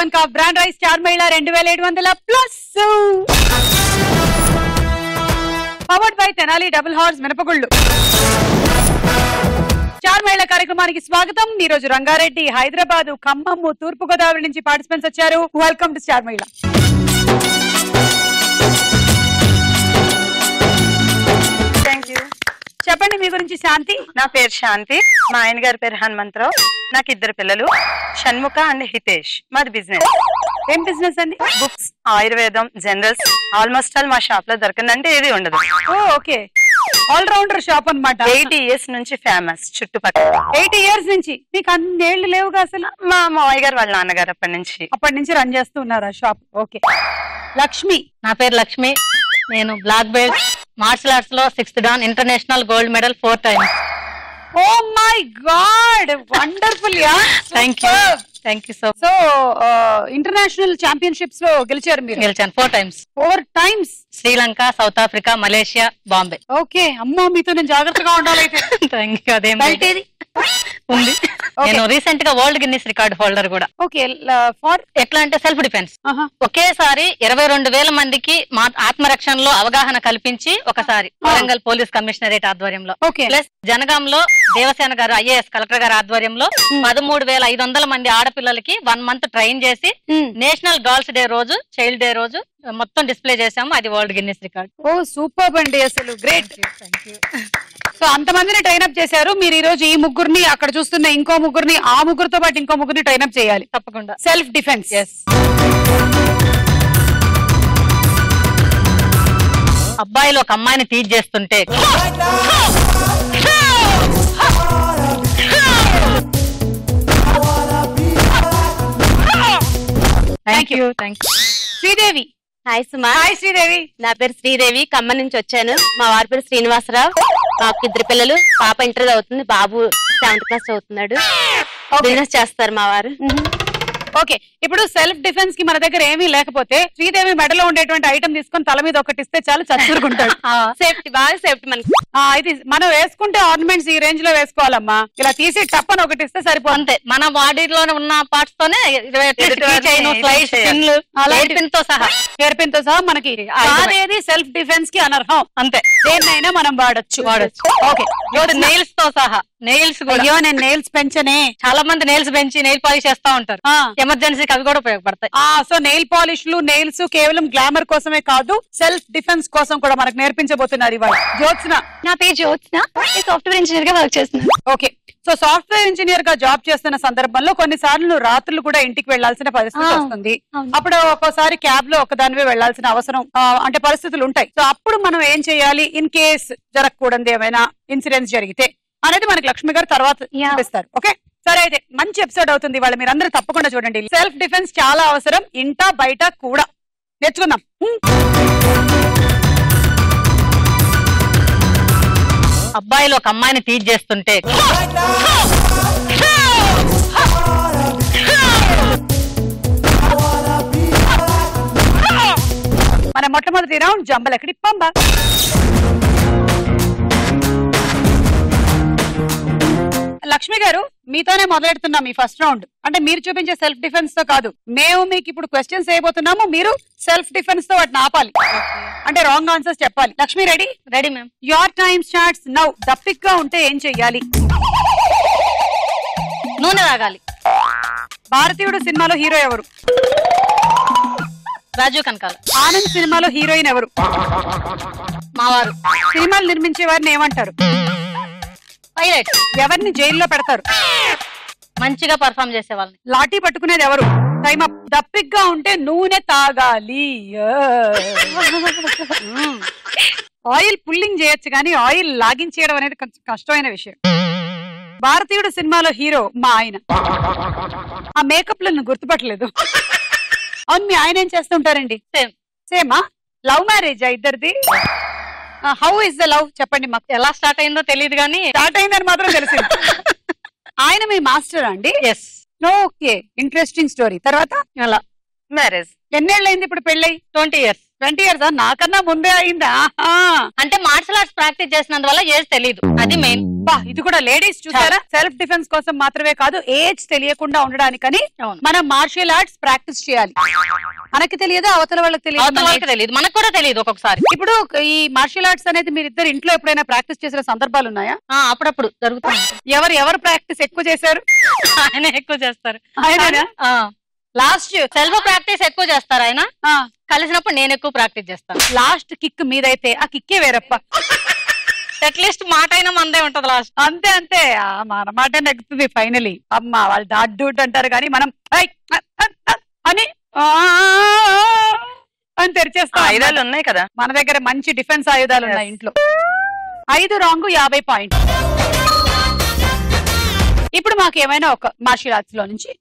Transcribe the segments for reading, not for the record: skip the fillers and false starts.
Bunk of brand rice star మహిళ 2700 plus. Powered by Tenali double horse మినపగుళ్ళు. Star మహిళ కార్యక్రమానికి స్వాగతం. ఈ రోజు రంగారెడ్డి, హైదరాబాద్, ఖమ్మం, తూర్పు గోదావరి నుంచి పార్టిసిపెంట్స్ వచ్చారు. వెల్కమ్ టు స్టార్ మహిళ. చెప్పండి మీ గురించి. శాంతి. నా పేరు శాంతి, మా ఆయన గారి పేరు హనుమంతరావు, నాకు 2 పిల్లలు, షణ్ముఖ అండ్ హితేష్. మాది బిజినెస్. ఏం బిజినెస్ అండి? బుక్స్, ఆయుర్వేదం, జనరల్స్, ఆల్మోస్ట్ ఆల్ మా షాప్ లో దొరకందంటే ఏది ఉండదు. ఓకే, ఆల్ రౌండర్ షాప్ అన్నమాట. 80 years నుంచి ఫేమస్ చుట్టుపక్కల. 80 years నుంచి. మీకు అన్నేళ్లు లేవుగా అసలు? మా మావయ్య గారు వాళ్ళ నాన్నగారు అప్పటి నుంచి రన్ చేస్తూ ఉన్నారు ఆ షాప్. ఓకే. లక్ష్మి. నా పేరు లక్ష్మి, నేను బ్లాక్ బెల్ట్ మార్షల్ ఆర్ట్స్ లో 6th dan, international gold medal 4 times. Oh my God, wonderful. Yeah, thank you so international championships లో గెలిచారు మీరు? గెలిచాను 4 times. 4 times. Sri Lanka, South Africa, Malaysia, Bombay. Okay. అమ్మో, మీతో నేను జాగ్రత్తగా ఉండాలి అయితే. Thank you. అదేం ఉంది. Okay. నేను రీసెంట్ గా వరల్డ్ గిన్నిస్ రికార్డ్ హోల్డర్ కూడా. ఓకే. ఫర్ ఎట్లా అంటే సెల్ఫ్ డిఫెన్స్. ఒకేసారి 22,000 మందికి ఆత్మరక్షణలో అవగాహన కల్పించి ఒకసారి వరంగల్ పోలీస్ కమిషనరేట్ ఆధ్వర్యంలో, ప్లస్ జనగాంలో దేవసేన గారు IAS కలెక్టర్ గారి ఆధ్వర్యంలో 13,500 మంది ఆడపిల్లలకి 1 month ట్రైన్ చేసి నేషనల్ గర్ల్స్ డే రోజు, చైల్డ్ డే రోజు మొత్తం డిస్ప్లే చేసాము. అది వరల్డ్ గిన్నిస్ రికార్డ్. ఓ సూపర్ అండి, అసలు గ్రేట్. సో అంతమందిని ట్రైన్ అప్ చేశారు మీరు. ఈ రోజు ఈ ముగ్గురిని, అక్కడ చూస్తున్న ఇంకో ముగ్గురిని, ఆ ముగ్గురితో పాటు ఇంకో ముగ్గురిని ట్రైన్ అప్ చేయాలి తప్పకుండా. Self defence. అబ్బాయిలు ఒక అమ్మాయిని టీచ్ చేస్తుంటే thank you. Sridevi. Hi Suma. Hi Sridevi. నా పేరు శ్రీదేవి, ఖమ్మం నుంచి వచ్చాను. మా వారి పేరు శ్రీనివాసరావు. మాకు 2 పిల్లలు. పాప ఇంటర్ అవుతుంది, బాబు 7th class చదువుతున్నాడు. బిజినెస్ చేస్తారు మా వారు. ఓకే, ఇప్పుడు సెల్ఫ్ డిఫెన్స్ కి మన దగ్గర ఏమీ లేకపోతే శ్రీదేవి మెడలో ఉండేటువంటి ఐటమ్ తీసుకొని తల మీద ఒకటి ఇస్తే చాలు, చచ్చుకుంటాడు. సేఫ్టీ, బాగా సేఫ్టీ మనకి. ఇది మనం వేసుకుంటే ఆర్నమెంట్స్ ఈ రేంజ్ లో వేసుకోవాలమ్మా. ఇలా తీసి టప్పని ఒకటి ఇస్తే సరిపోతుంది. అంతే, మన బాడీలో ఉన్న పార్ట్స్ తోనే హెయిర్ పిన్ తో సహా మనకి అనేది సెల్ఫ్ డిఫెన్స్ కి అనర్హం. అంతే, దేన్నైనా మనం వాడచ్చు. ఓకే, నెయిల్స్ తో సహా. నెయిల్స్ అయ్యో, నేను నెయిల్స్ పెంచనే. చాలా మంది నెయిల్స్ పెంచి నెయిల్ పాలిష్ చేస్తా ఉంటారు. ఎమర్జెన్సీకి అవి కూడా ఉపయోగపడతాయి. సో నెయిల్ పాలిష్లు, నెయిల్స్ కేవలం గ్లామర్ కోసమే కాదు, సెల్ఫ్ డిఫెన్స్ కోసం కూడా మనకు నేర్పించబోతున్నారు ఇవాళ. జ్యోత్స్న. నా పేరు జ్యోత్స్న, సాఫ్ట్వేర్ ఇంజనీర్ గా వర్క్ చేస్తున్నాను. ఓకే, సో సాఫ్ట్వేర్ ఇంజనీర్ గా జాబ్ చేస్తున్న సందర్భంలో కొన్నిసార్లు నువ్వు రాత్రులు కూడా ఇంటికి వెళ్లాల్సిన పరిస్థితి వస్తుంది. అప్పుడు ఒక్కోసారి క్యాబ్ లో ఒకదానివే వెళ్లాల్సిన అవసరం అంటే పరిస్థితులు ఉంటాయి. సో అప్పుడు మనం ఏం చేయాలి, ఇన్ కేస్ జరగకూడదు ఏమైనా ఇన్సిడెంట్స్ జరిగితే అనేది మనకి లక్ష్మి గారు తర్వాత చూపిస్తారు. ఓకే, సరే అయితే మంచి ఎపిసోడ్ అవుతుంది ఇవాళ. మీరందరూ తప్పకుండా చూడండి. సెల్ఫ్ డిఫెన్స్ చాలా అవసరం, ఇంట బయట కూడా. నేర్చుకుందాం. అబ్బాయిలు ఒక అమ్మాయిని టీచ్ చేస్తుంటే మన మొట్టమొదటి రౌండ్ జంబలకడి పంబ. లక్ష్మి గారు, మీతోనే మొదలెడుతున్నాం ఈ ఫస్ట్ రౌండ్. అంటే మీరు చూపించే సెల్ఫ్ డిఫెన్స్ తో కాదు, మేము మీకు ఇప్పుడు క్వశ్చన్స్ వేయబోతున్నాము. మీరు సెల్ఫ్ డిఫెన్స్ తో వాటిని ఆపాలి, అంటే రాంగ్ ఆన్సర్స్ చెప్పాలి. Lakshmi ready? Ready ma'am. Your time starts now. దప్పిక్ గా ఉంటే ఏం చెయ్యాలి? నూనె తాగాలి. భారతీయుడు సినిమాలో హీరో ఎవరు? రాజీవ్ కనకాల. ఆనంద్ సినిమాలో హీరోయిన్ ఎవరు? మావారు. సినిమాలు నిర్మించే వారిని ఏమంటారు? పైలట్. ఎవరిని జైల్లో పెడతారు? మంచిగా పర్ఫామ్ చేసే వాళ్ళని. లాఠీ పట్టుకునేది ఎవరు? Time up. దప్పిక్ గా ఉంటే నూనె తాగాలి. ఆయిల్ పుల్లింగ్ చేయొచ్చు కానీ ఆయిల్ లాగించేయడం అనేది కొంచెం కష్టమైన విషయం. భారతీయుడు సినిమాలో హీరో మా ఆయన. ఆ మేకప్ లను గుర్తుపట్టలేదు. అవును, మీ ఆయన ఏం చేస్తుంటారండి? సేమా? లవ్ మ్యారేజా ఇద్దరిది? హౌ ఇస్ ద లవ్ చెప్పండి మాకు. ఎలా స్టార్ట్ అయిందో తెలియదు కానీ స్టార్ట్ అయిందని మాత్రం తెలిసింది. ఆయన మీ మాస్టర్ అండి? ఎస్. Okay, interesting story. తర్వాత మ్యారేజ్. ఎన్నేళ్ళైంది ఇప్పుడు పెళ్ళై? 20 years. 20 years నాకన్నా ముందే అయిందా? అంటే మార్షల్ ఆర్ట్స్ ప్రాక్టీస్ చేసినందువల్ల ఏజ్ తెలియదు, అది మెయిన్. ఇది కూడా లేడీస్ చూసారా, సెల్ఫ్ డిఫెన్స్ కోసం మాత్రమే కాదు, ఏజ్ తెలియకుండా ఉండడానికని మనం మార్షల్ ఆర్ట్స్ ప్రాక్టీస్ చేయాలి. మనకి తెలియదు, అవతల వాళ్ళకి తెలియదు, మనకు కూడా తెలియదు ఒక్కొక్కసారి. ఇప్పుడు ఈ మార్షల్ ఆర్ట్స్ అనేది మీరు ఇద్దరు ఇంట్లో ఎప్పుడైనా ప్రాక్టీస్ చేసిన సందర్భాలు ఉన్నాయా? అప్పుడప్పుడు జరుగుతుంది. ఎవరు ప్రాక్టీస్ ఎక్కువ చేశారు? ఆయన ఎక్కువ చేస్తారు. లాస్ట్ సెల్ఫ్ ప్రాక్టీస్ ఎక్కువ చేస్తారు ఆయన, కలిసినప్పుడు నేను ఎక్కువ ప్రాక్టీస్ చేస్తాను. లాస్ట్ కిక్ మీదైతే ఆ కిక్కే వేరప్ప. అట్లీస్ట్ మాట అయినా మందే ఉంటది లాస్ట్. అంతే మన మాట నెగ్గుతుంది ఫైనలీ. అమ్మ వాళ్ళు డాట్ డూట్ అంటారు కానీ మనం అని అని తెరిచేస్తాం. ఆయుధాలు ఉన్నాయి కదా మన దగ్గర, మంచి డిఫెన్స్ ఆయుధాలు ఉన్నాయి ఇంట్లో. 5 రాంగ్ 50 పాయింట్. ఇప్పుడు మాకు ఏమైనా ఒక మార్షల్ ఆర్ట్స్ లో నుంచి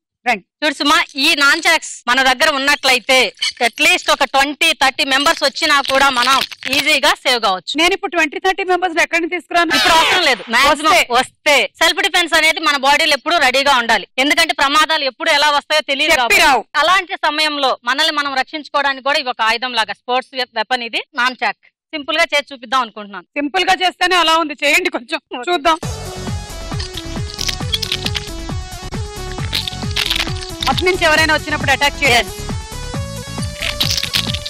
చూడు సుమా, ఈ నాన్ చాక్స్ మన దగ్గర ఉన్నట్లయితే అట్లీస్ట్ ఒక 20-30 మెంబర్స్ వచ్చినా కూడా మనం ఈజీగా సేవ్ కావచ్చు. నేను ఇప్పుడు 20-30 మెంబర్స్ ఎక్కడి నుంచి తీసుకురాను? ఇప్పుడు అవసరం లేదు, మాక్సిమం వస్తే. సెల్ఫ్ డిఫెన్స్ అనేది మన బాడీలో ఎప్పుడు రెడీగా ఉండాలి, ఎందుకంటే ప్రమాదాలు ఎప్పుడు ఎలా వస్తాయో తెలియదు. అలాంటి సమయంలో మనల్ని మనం రక్షించుకోవడానికి కూడా ఇవి ఒక ఆయుధం లాగా, స్పోర్ట్స్ వెపన్ ఇది నాన్ చాక్. సింపుల్ గా చేసి చూపిద్దాం అనుకుంటున్నాను. సింపుల్ గా చేస్తేనే అలా ఉంది, చేయండి కొంచెం చూద్దాం. అటు నుంచి ఎవరైనా వచ్చినప్పుడు అటాక్ చేయాలి.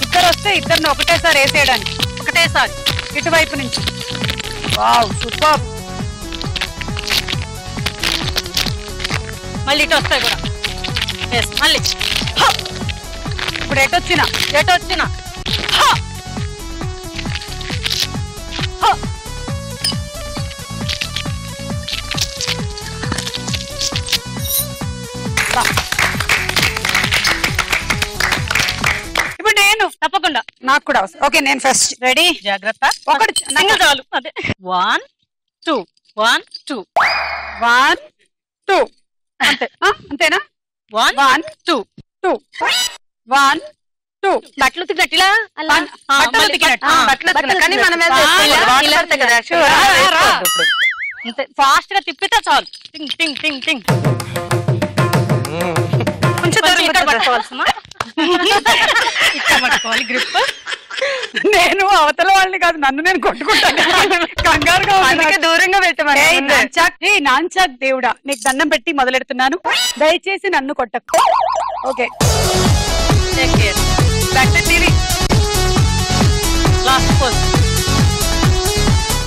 ఇద్దరు వస్తే ఇద్దరిని ఒకటేసారి వేసేయడానికి, ఒకటేసారి ఇటువైపు నుంచి. Wow super. మళ్ళీ ఇటు వస్తాయి కూడా. మళ్ళీ ఇప్పుడు ఎటొచ్చినా ఇప్పుడు నేను తప్పకుండా, నాకు కూడా అవసరం. ఓకే నేను ఫస్ట్ రెడీ. జాగ్రత్త, ఒకటి చాలు. అదే 1 2 1 2 1 2 అంతేనా? 1 2 2 1 2. బట్టలు ఉతికినట్టు కానీ మనం ఫాస్ట్ గా తిప్పితే చాలు. టింగ్ టింగ్ టింగ్ టింగ్. కొంచెం పట్టుకోవాల్సిన పట్టుకోవాలి గ్రిప్. నేను అవతల వాళ్ళని కాదు, నన్ను నేను కొట్టుకుంటాను కంగారుగా. దూరంగా పెట్టమని. నాన్చాక్ దేవుడా, నీకు దండం పెట్టి మొదలెడుతున్నాను, దయచేసి నన్ను కొట్టకు. ఓకే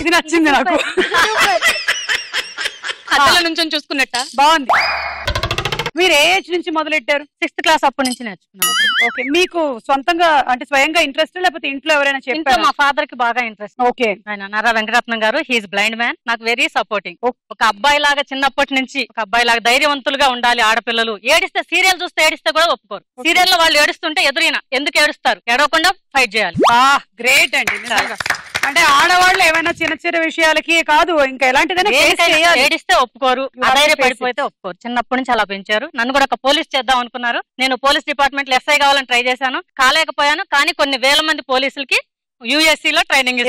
ఇది నచ్చింది నాకు. అద్దల నుంచి చూసుకున్నట్ట బాగుంది. మీరు ఏ ఏజ్ నుంచి మొదలెట్టారు? 6th క్లాస్ అప్పటి నుంచి నేర్చుకున్నాను. ఓకే, మీకు సొంతంగా అంటే స్వయంగా ఇంట్రెస్ట్ లేకపోతే ఇంట్లో ఎవరైనా చెప్పారు? మా ఫాదర్ కి బాగా ఇంట్రెస్ట్. ఓకే, ఆయన నారా వెంకటరత్నం గారు, హీఈస్ బ్లైండ్ మ్యాన్, నాకు వెరీ సపోర్టింగ్. ఒక అబ్బాయి లాగా చిన్నప్పటి నుంచి ఒక అబ్బాయి లాగా ధైర్యవంతులుగా ఉండాలి. ఆడపిల్లలు ఏడిస్తే, సీరియల్ చూస్తే ఏడిస్తే కూడా ఒప్పుకోరు. సీరియల్ లో వాళ్ళు ఏడుస్తుంటే ఎదురైనా ఎందుకు ఏడుస్తారు, ఏడవకుండా ఫైట్ చేయాలి. గ్రేట్ అండి. అంటే ఆడవాళ్ళు ఏమైనా చిన్న చిన్న విషయాలకి కాదు, ఇంకా ఎలాంటిదైనా ఏడిస్తే ఒప్పుకోరు, అధైర్యపడిపోతే ఒప్పుకోరు. చిన్నప్పటి నుంచి అలా పెంచారు. నన్ను కూడా ఒక పోలీస్ చేద్దాం అనుకున్నారు. నేను పోలీస్ డిపార్ట్మెంట్ లో ఎస్ఐ కావాలని ట్రై చేశాను, కాలేకపోయాను. కానీ కొన్ని వేల మంది పోలీసులకి యుఎస్సి లో ట్రైనింగ్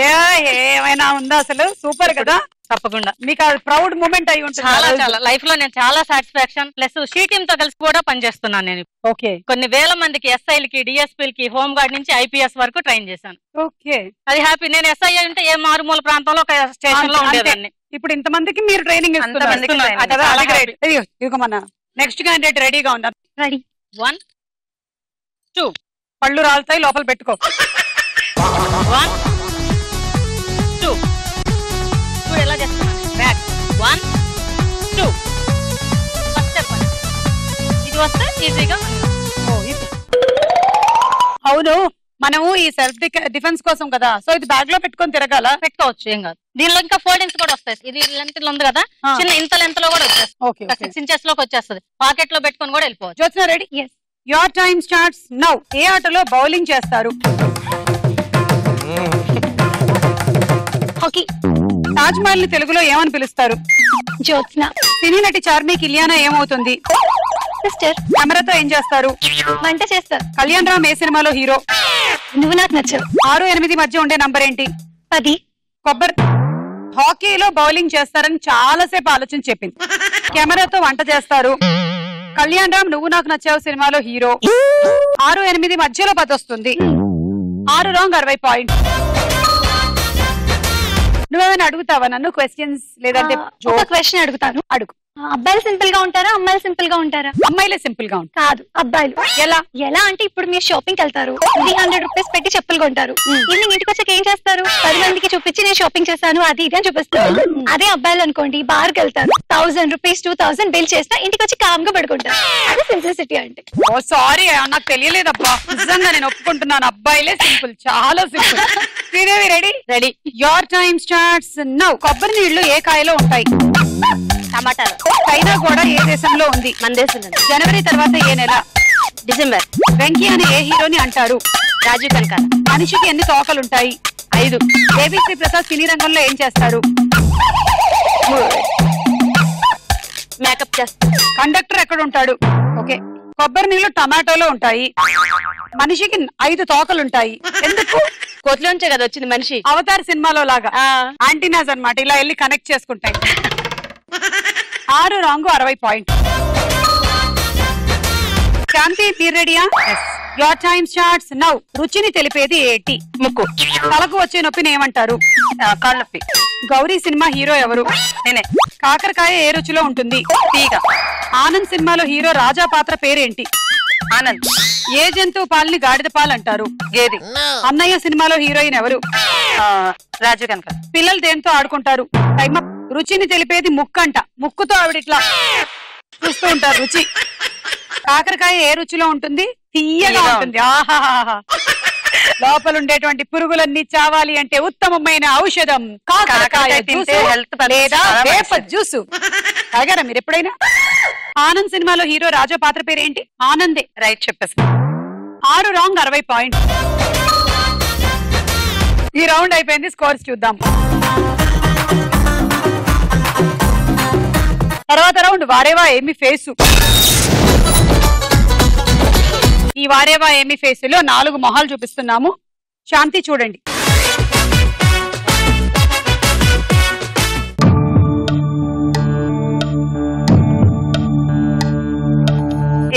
ఏమైనా ఉందా అసలు? సూపర్ కదా. తప్పకుండా మీకు అది ప్రౌడ్ మూమెంట్ అయి ఉంటుంది. చాలా చాలా లైఫ్ లో నేను చాలా సాటిస్ఫాక్షన్. ప్లస్ షీ టీమ్ తో కలిసి కూడా పనిచేస్తున్నాను నేను. ఓకే, కొన్ని వేల మందికి ఎస్ఐలకి, డిఎస్పీలకి, హోమ్ గార్డ్ నుంచి ఐపీఎస్ వరకు ట్రైన్ చేశాను. ఓకే, అది హ్యాపీ. నేను ఎస్ఐ అంటే ఏ మారుమూల ప్రాంతంలో ఒక స్టేషన్ లో ఉండేదాన్ని. ఇప్పుడు ఇంతమందికి మీరు ట్రైనింగ్ ఇక మన నెక్స్ట్ క్యాండిడేట్ రెడీగా ఉన్నారు. రెడీ 1 2 పళ్ళు రాలుతాయి, లోపల పెట్టుకో. 1 2 చూడు ఎలా చేస్తున్నాను. Back 1 2 first step. ఇది వస్తే ఈజీగా. అవును, మనము ఈ సెల్ఫ్ డిఫెన్స్ కోసం కదా, సో ఇది బ్యాగ్ లో పెట్టుకొని తిరగాల. పెట్టుకోవచ్చు, ఏం కాదు. దీనిలో ఇంకా ఫోల్డింగ్స్ కూడా వస్తాయి. ఇది లెంత్ ఉంది కదా, చిన్న ఇంత లెంత్ లో కూడా వచ్చేస్తుంది. 6 inches లోకి వచ్చేస్తుంది. పాకెట్ లో పెట్టుకొని కూడా వెళ్ళిపోవచ్చు. Jyotsna ready? Your time starts now. ఏ ఆటలో బౌలింగ్ చేస్తారు? హాకీ. తాజ్ మహల్ ని తెలుగులో ఏమని పిలుస్తారు? జ్యోత్స్న. సినీ నటి చార్మిక్ ఇలియానా ఏమవుతుంది? సిస్టర్. కెమెరాతో ఏం చేస్తారు? వంట చేస్తారు. కళ్యాణ్ రామ్ ఏ సినిమాలో హీరో? నువ్వు నాకు నచ్చవు. 6-8 మధ్య ఉండే నంబర్ ఏంటి? 10. కొబ్బరి. హాకీలో బౌలింగ్ చేస్తారని చాలాసేపు ఆలోచించి చెప్పింది. కెమెరాతో వంట చేస్తారు. కళ్యాణ్ రామ్ నువ్వు నాకు నచ్చావు సినిమాలో హీరో. 6-8 మధ్యలో 10 వస్తుంది. 6 రాంగ్ 60 పాయింట్. నువ్వేమైనా అడుగుతావా నన్ను క్వశ్చన్స్ లేదంటే ఒక క్వశ్చన్ అడుగుతాను. అడుగు. అబ్బాయిలు సింపుల్ గా ఉంటారా, అమ్మాయిలు సింపుల్ గా ఉంటారా? అమ్మాయిలే సింపుల్ గా ఉంటారు. కాదు, అబ్బాయిలు. ఎలా ఎలా అంటే ఇప్పుడు మీరు షాపింగ్ వెళ్తారు, 300 రూపీస్ పెట్టి చెప్పులు కొంటారు. ఈవినింగ్ ఇంటికి వచ్చాక ఏం చేస్తారు? 10 మందికి చూపించి నేను షాపింగ్ చేస్తాను అది ఇది అని చూపిస్తారు. అదే అబ్బాయిలు అనుకోండి, బార్ కి వెళ్తారు, 1000 రూపీస్ 2000 బిల్ చేస్తా ఇంటికి వచ్చి కామ్ గా పడుకుంటారు. అది సింప్లిసిటీ అంటే. ఓ సారీ, నాకు తెలియలేదబ్బా. నిజంగా నేను ఒప్పుకుంటున్నాను, అబ్బాయిలే సింపుల్, చాలా simple. Sridevi ready? Ready. Your time starts now. కొబ్బరి నీళ్లు ఏ కాయలో ఉంటాయి? టమాటాలు. చైనా కూడా ఏ దేశంలో ఉంది? మన దేశంలో. జనవరి తర్వాత ఏ నెల? డిసెంబర్. వెంకీ అని ఏ హీరోని అంటారు? రాజీవ్ కనకాల. మనిషికి ఎన్ని తోకలుంటాయి? 5. దేవిశ్రీ ప్రసాద్ సినీ రంగంలో ఏం చేస్తారు? మేకప్ చేస్తారు. కండక్టర్ ఎక్కడ ఉంటాడు? ఓకే. కొబ్బరి నీళ్లు టమాటోలో ఉంటాయి, మనిషికి 5 తోకలుంటాయి. ఎందుకు? కోతిలోంచే కదా వచ్చింది మనిషి. అవతార్ సినిమాలో లాగా యాంటీనాస్ అన్నమాట, ఇలా వెళ్ళి కనెక్ట్ చేసుకుంటాయి. 6 రాంగ్ 60 పాయింట్. శాంతి మీరు రెడీయా? Your time starts now. రుచిని తెలిపేది ఏంటి? ముక్కు. తలకు వచ్చే నొప్పిని ఏమంటారు? కాళ్ళొప్పి. గౌరీ సినిమా హీరో ఎవరు? నేనే. కాకరకాయ ఏ రుచిలో ఉంటుంది? తీగ. ఆనంద్ సినిమాలో హీరో రాజా పాత్ర పేరేంటి? ఆనంద్. ఏ జంతువు పాలని గాడిద పాలు అంటారు? గేది. అన్నయ్య సినిమాలో హీరోయిన్ ఎవరు? రాజీవ్ కనకాల. పిల్లలు దేంతో ఆడుకుంటారు? Time up. రుచిని తెలిపేది ముక్కంట, ముక్కుతో ఆవిడ ఇట్లా చూస్తూ ఉంటారు రుచి. కాకరకాయ ఏ రుచిలో ఉంటుంది? తీయగా ఉంటుంది. ఆహాహా. లోపల ఉండేటువంటి పురుగులన్నీ చావాలి అంటే ఉత్తమమైన ఔషధం కాకరకాయ జ్యూసు లేదా వేప జ్యూసు. తాగారా మీరు ఎప్పుడైనా? ఆనంద్ సినిమాలో హీరో రాజా పాత్ర పేరేంటి? ఆనందే. రైట్ చెప్పేసి. 6 రాంగ్ 60 పాయింట్. ఈ రౌండ్ అయిపోయింది, స్కోర్స్ చూద్దాం. తర్వాత రౌండ్ వారేవా ఏమి ఫేసు. ఈ వారేవా ఏమి ఫేసులో 4 మొహాలు చూపిస్తున్నాము. శాంతి చూడండి.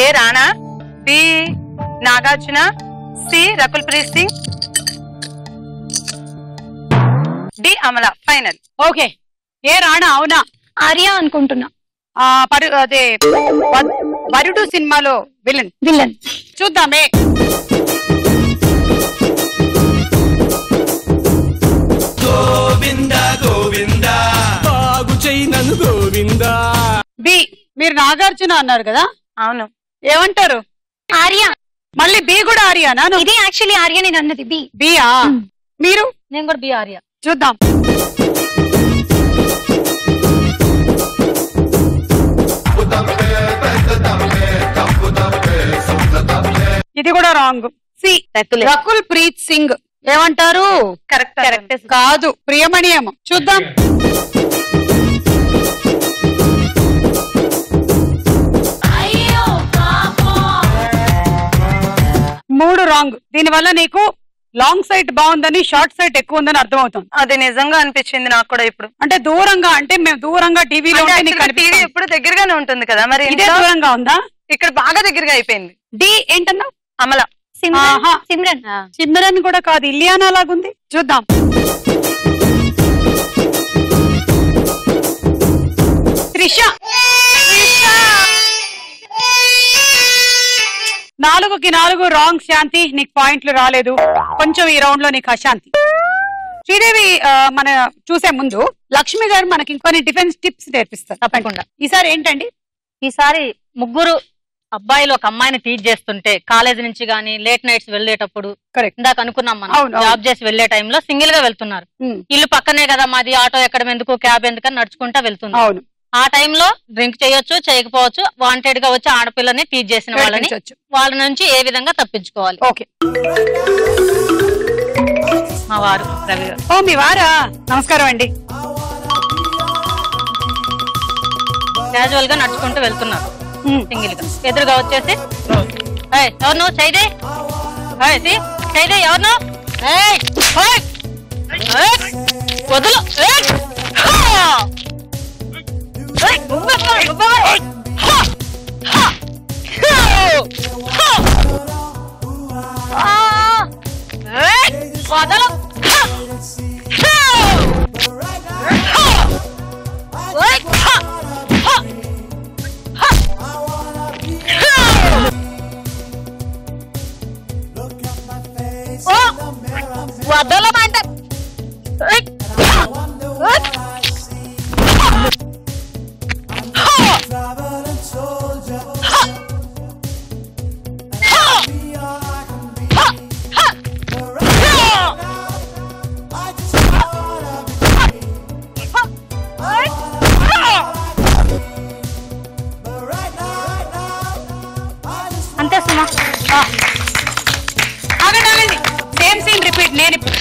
A Rana, B Nagarjuna, C Rakul Preet Singh, D Amala. Final. Okay. A Rana అవునా? ఆర్య అనుకుంటున్నా. అదే వరుడు సినిమాలో విలన్. విలన్. చూద్దామే. గోవింద గోవింద బాగు చేయనను గోవింద. బి. మీరు నాగార్జున అన్నారు కదా? అవును. ఏమంటారు? ఆర్య. మళ్ళీ బి కూడా ఆర్యనా? ఇది యాక్చువల్లీ ఆర్య నేను అన్నది బి. బియా? మీరు? నేను కూడా బి ఆర్య. చూద్దాం. ఇది కూడా రాంగ్. సి రకుల్ ప్రీత్ సింగ్. ఏమంటారు? కరెక్ట్. కాదు, ప్రియమణియం. చూద్దాం. మూడు రాంగ్. దీనివల్ల నీకు లాంగ్ సైట్ బాగుందని, షార్ట్ సైట్ ఎక్కువ ఉందని అర్థం అవుతుంది. అది నిజంగా అనిపించింది నాకు కూడా ఇప్పుడు. అంటే దూరంగా, అంటే మేము దూరంగా టీవీలో టీవీ ఎప్పుడు దగ్గరగానే ఉంటుంది కదా, మరి ఇదే దూరంగా ఉందా? ఇక్కడ బాగా దగ్గరగా అయిపోయింది. డి ఏంటన్నా? అమల. సిమ్రన్. సిమ్రన్ కూడా కాదు, ఇలియానా లాగుంది. చూద్దాం. త్రిష. 4కి 4 రాంగ్. శాంతి నీకు పాయింట్లు రాలేదు, కొంచెం ఈ రౌండ్ లో నీకు అశాంతి. శ్రీదేవి మన చూసే ముందు లక్ష్మి గారు మనకి ఇంకొన్ని డిఫెన్స్ టిప్స్ నేర్పిస్తారు తప్పకుండా. ఈసారి ఏంటండి? ఈసారి ముగ్గురు అబ్బాయిలు ఒక అమ్మాయిని టీచ్ చేస్తుంటే కాలేజ్ నుంచి గానీ లేట్ నైట్స్ వెళ్ళేటప్పుడు, ఇందాక అనుకున్నాం మనం జాబ్ చేసి వెళ్లే టైంలో సింగిల్ గా వెళ్తున్నారు. ఇల్లు పక్కనే కదా మాది, ఆటో ఎక్కడం ఎందుకు, క్యాబ్ ఎందుకని నడుచుకుంటా వెళ్తున్నారు. అవును. ఆ టైంలో డ్రింక్ చేయొచ్చు, చేయకపోవచ్చు. వాంటెడ్ గా వచ్చి ఆడపిల్లని టీచ్ చేసిన వాళ్ళని వాళ్ళ నుంచి ఏ విధంగా తప్పించుకోవాలి. ఓకే. మా వారు రవి గారు. ఓ మీ వారా? నమస్కారం అండి. క్యాజువల్ గా నడుచుకుంటూ వెళ్తున్నారు సింగిల్ గా. ఎదురుగా వచ్చేసి ఎవరు చైదే చైదే ఎవరు వదులు మధ్యలో అంటే అంతే సుమా. ఆగండి సేమ్ సీన్ రిపీట్. నేను ఇప్పుడు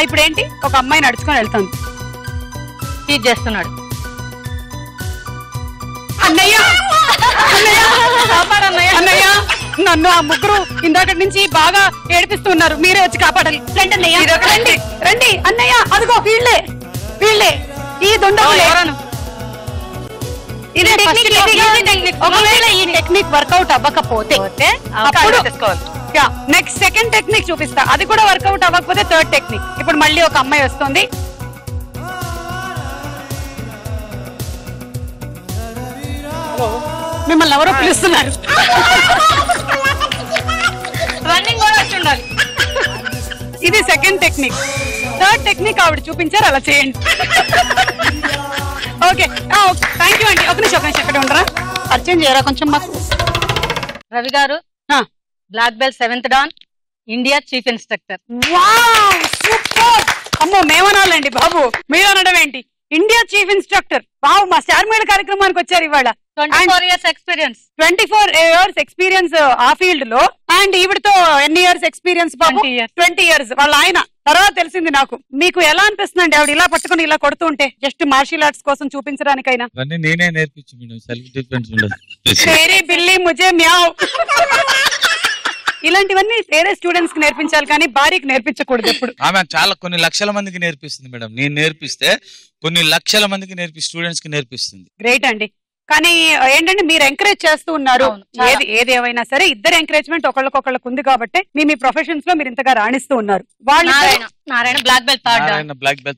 ఇప్పుడు ఏంటి, ఒక అమ్మాయి నడుచుకొని వెళ్తాను, టీచ్ చేస్తున్నాడు. అన్నయ్య అన్నయ్య నన్ను ఆ ముగ్గురు ఇందాక నుంచి బాగా ఏడిపిస్తున్నారు, మీరే వచ్చి కాపాడాలి. రండి అన్నయ్య, రండి రండి అన్నయ్య, అదిగో వీళ్ళే ఈ దొండలే. ఒకవేళ ఈ టెక్నిక్ వర్కౌట్ అవ్వకపోతే అప్పుడు నెక్స్ట్ సెకండ్ టెక్నిక్ చూపిస్తా, అది కూడా వర్కౌట్ అవ్వకపోతే థర్డ్ టెక్నిక్. ఇప్పుడు మళ్ళీ ఒక అమ్మాయి వస్తుంది, మిమ్మల్ని ఎవరో పిలుస్తున్నారు, రన్నింగ్ కూడా వచ్చి ఉండాలి. ఇది సెకండ్ టెక్నిక్. థర్డ్ టెక్నిక్ ఆవిడ చూపించారు, అలా చేయండి. ఓకే థ్యాంక్ యూ అండి. ఒక నిమిషం ఎక్కడ ఉండరా, పరిచయం చేయరా కొంచెం మాకు. రవి గారు black belt 7th dan, India chief instructor. Super. అమ్మో మేమనాలండి బాబు, మీరు అనడం ఏంటి, ఇండియా చీఫ్ ఇన్స్ట్రక్టర్. వావ్, మా స్టార్ మేళ కార్యక్రమానికి వచ్చారు ఇవాళ. 24 years experience. 24 years ఎక్స్పీరియన్స్ ఆ ఫీల్డ్ లో. అండ్ ఈవిడతో ఎన్ని ఇయర్స్ ఎక్స్పీరియన్స్ బాబు? 20 years. వాళ్ళ ఆయన తర్వాత తెలిసింది నాకు. మీకు ఎలా అనిపిస్తుందండి ఆవిడ ఇలా పట్టుకుని ఇలా కొడుతూ ఉంటే, జస్ట్ మార్షల్ ఆర్ట్స్ కోసం చూపించడానికైనా? నేనే నేర్పించు మేడం, సెల్ఫ్ డిఫెన్స్ ఉండదు. మేరీ బిల్లి ముజే మ్యావ్. ఇలాంటివన్నీ వేరే స్టూడెంట్స్ కి నేర్పించాలి కానీ భార్యకి నేర్పించకూడదు ఎప్పుడు. ఆమె చాలా కొన్ని లక్షల మందికి నేర్పిస్తుంది మేడం. నేను నేర్పిస్తే కొన్ని లక్షల మందికి స్టూడెంట్స్ కి నేర్పిస్తుంది. గ్రేట్ అండి. కానీ ఏంటంటే మీరు ఎంకరేజ్ చేస్తూ ఉన్నారు. ఏది ఏమైనా సరే ఇద్దరు ఎంకరేజ్మెంట్ ఒకళ్ళకొకళ్ళకు ఉంది కాబట్టి మీ ప్రొఫెషన్స్ లో మీరు ఇంతగా రాణిస్తూ ఉన్నారు. Narayana black belt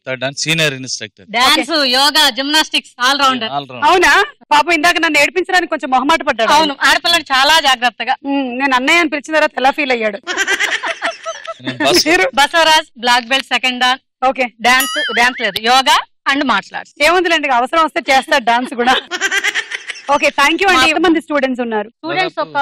third dan, senior instructor. Dance, yoga, gymnastics all rounder. అవునా? పాపం ఇందాక నన్ను ఏడిపించడానికి కొంచెం మొహమాట పడ్డాడు. అవును, ఆడపిల్లని చాలా జాగ్రత్తగా. నేను అన్నయ్య అని పిలిచిన తర్వాత ఎలా ఫీల్ అయ్యాడు? Basavaraj black belt 2nd dan. Okay, dance లేదు, యోగా అండ్ మార్షల్ ఆర్ట్స్. ఏముందిలేండి, అవసరం వస్తే చేస్తాడు డాన్స్ కూడా. ఓకే థ్యాంక్ యూ అండి. ఎంతమంది స్టూడెంట్స్ ఉన్నారు? స్టూడెంట్స్ ఒక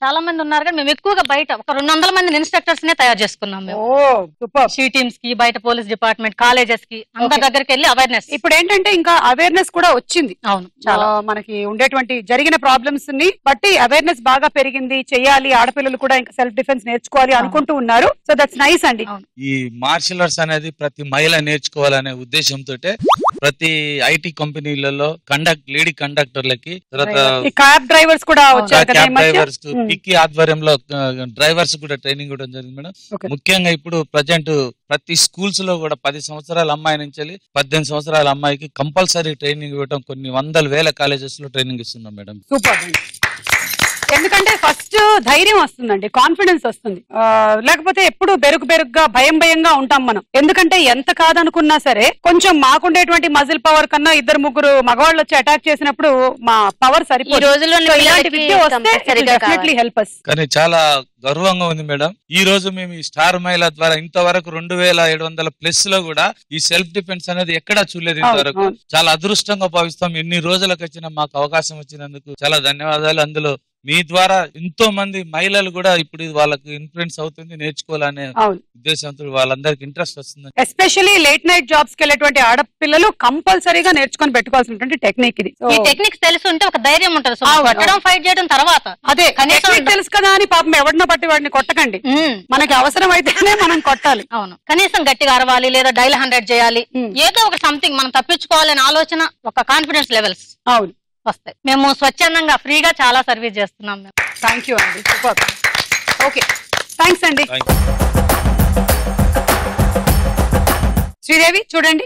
చాలా మంది ఉన్నారు, కానీ మేము ఎక్కువగా బయట ఒక 200 మంది ఇన్స్ట్రక్టర్స్ నే తయారు చేసుకున్నాం మేము. షీ టీమ్స్ కి, బయట పోలీస్ డిపార్ట్మెంట్, కాలేజెస్ కి అందరి దగ్గరికి వెళ్ళి అవేర్నెస్. ఇప్పుడు ఏంటంటే ఇంకా అవేర్నెస్ కూడా వచ్చింది. అవును, చాలా మనకి ఉండేటువంటి జరిగిన ప్రాబ్లమ్స్ ని బట్టి అవేర్నెస్ బాగా పెరిగింది. చెయ్యాలి, ఆడపిల్లలు కూడా ఇంకా సెల్ఫ్ డిఫెన్స్ నేర్చుకోవాలి అనుకుంటూ ఉన్నారు. సో దట్స్ నైస్ అండి. ఈ మార్షల్ ఆర్ట్స్ అనేది ప్రతి మహిళ నేర్చుకోవాలనే ఉద్దేశంతో ప్రతి ఐటీ కంపెనీలలో లేడీ కండక్టర్లకి, తర్వాత క్యాబ్ డ్రైవర్స్ కూడా వచ్చారు కదా, డ్రైవర్స్ పిక్కి ఆధ్వర్యంలో డ్రైవర్స్ కూడా ట్రైనింగ్ ఇవ్వడం జరిగింది మేడం. ముఖ్యంగా ఇప్పుడు ప్రజెంట్ ప్రతి స్కూల్స్ లో కూడా 10 సంవత్సరాల అమ్మాయి నుంచి 18 సంవత్సరాల అమ్మాయికి కంపల్సరీ ట్రైనింగ్ ఇవ్వడం, కొన్ని 100,000 కాలేజెస్ లో ట్రైనింగ్ ఇస్తున్నాం మేడం. సూపర్. ఎందుకంటే ఫస్ట్ ధైర్యం వస్తుందండి, కాన్ఫిడెన్స్ వస్తుంది. లేకపోతే ఎప్పుడు బెరుగ్గా భయంగా ఉంటాం మనం. ఎందుకంటే ఎంత కాదనుకున్నా సరే కొంచెం మాకుండేటువంటి మజిల్ పవర్ కన్నా 2-3 మగవాళ్ళు వచ్చి అటాక్ చేసినప్పుడు మా పవర్ సరిపోదు. ఇలాంటి విద్య వస్తే డెఫినెట్లీ హెల్ప్ us. కానీ చాలా గర్వంగా ఉంది మేడం. ఈ రోజు మేము ఈ స్టార్ మహిళ ద్వారా ఇంతవరకు 2700+ లో కూడా ఈ సెల్ఫ్ డిఫెన్స్ అనేది ఎక్కడా చూడలేదు ఇంతవరకు. చాలా అదృష్టంగా భావిస్తాం. ఎన్ని రోజులకు వచ్చినా మాకు అవకాశం వచ్చినందుకు చాలా ధన్యవాదాలు. అందులో మీ ద్వారా ఎంతో మంది మహిళలు కూడా ఇప్పుడు వాళ్ళకి ఇన్ఫ్లుయెన్స్ అవుతుంది, నేర్చుకోవాలనే ఉద్దేశంతో వాళ్ళందరికి ఇంట్రెస్ట్ వస్తుంది. ఎస్పెషల్లీ లేట్ నైట్ జాబ్స్ కి వెళ్ళేటువంటి ఆడపిల్లలు కంపల్సరీగా నేర్చుకొని పెట్టుకోవాల్సినటువంటి టెక్నిక్ ఇది. ఈ టెక్నిక్స్ తెలిసి ఉంటే ఒక ధైర్యం ఉంటుంది. కొట్టడం, ఫైట్ చేయడం తర్వాత అదే కనీసం తెలుసు కదా అని పాపం ఎవరినో బట్టి వాడిని కొట్టకండి. మనకి అవసరం అయితేనే మనం కొట్టాలి. అవును, కనీసం గట్టిగా అరవాలి లేదా డైల్ 100 చేయాలి. ఏదో ఒక సంథింగ్ మనం తప్పించుకోవాలనే ఆలోచన, ఒక కాన్ఫిడెన్స్ లెవెల్స్ అవును వస్తాయి. మేము స్వచ్ఛందంగా ఫ్రీగా చాలా సర్వీస్ చేస్తున్నాం. థ్యాంక్ యూ అండి. సూపర్. ఓకే థ్యాంక్స్ అండి. శ్రీదేవి చూడండి.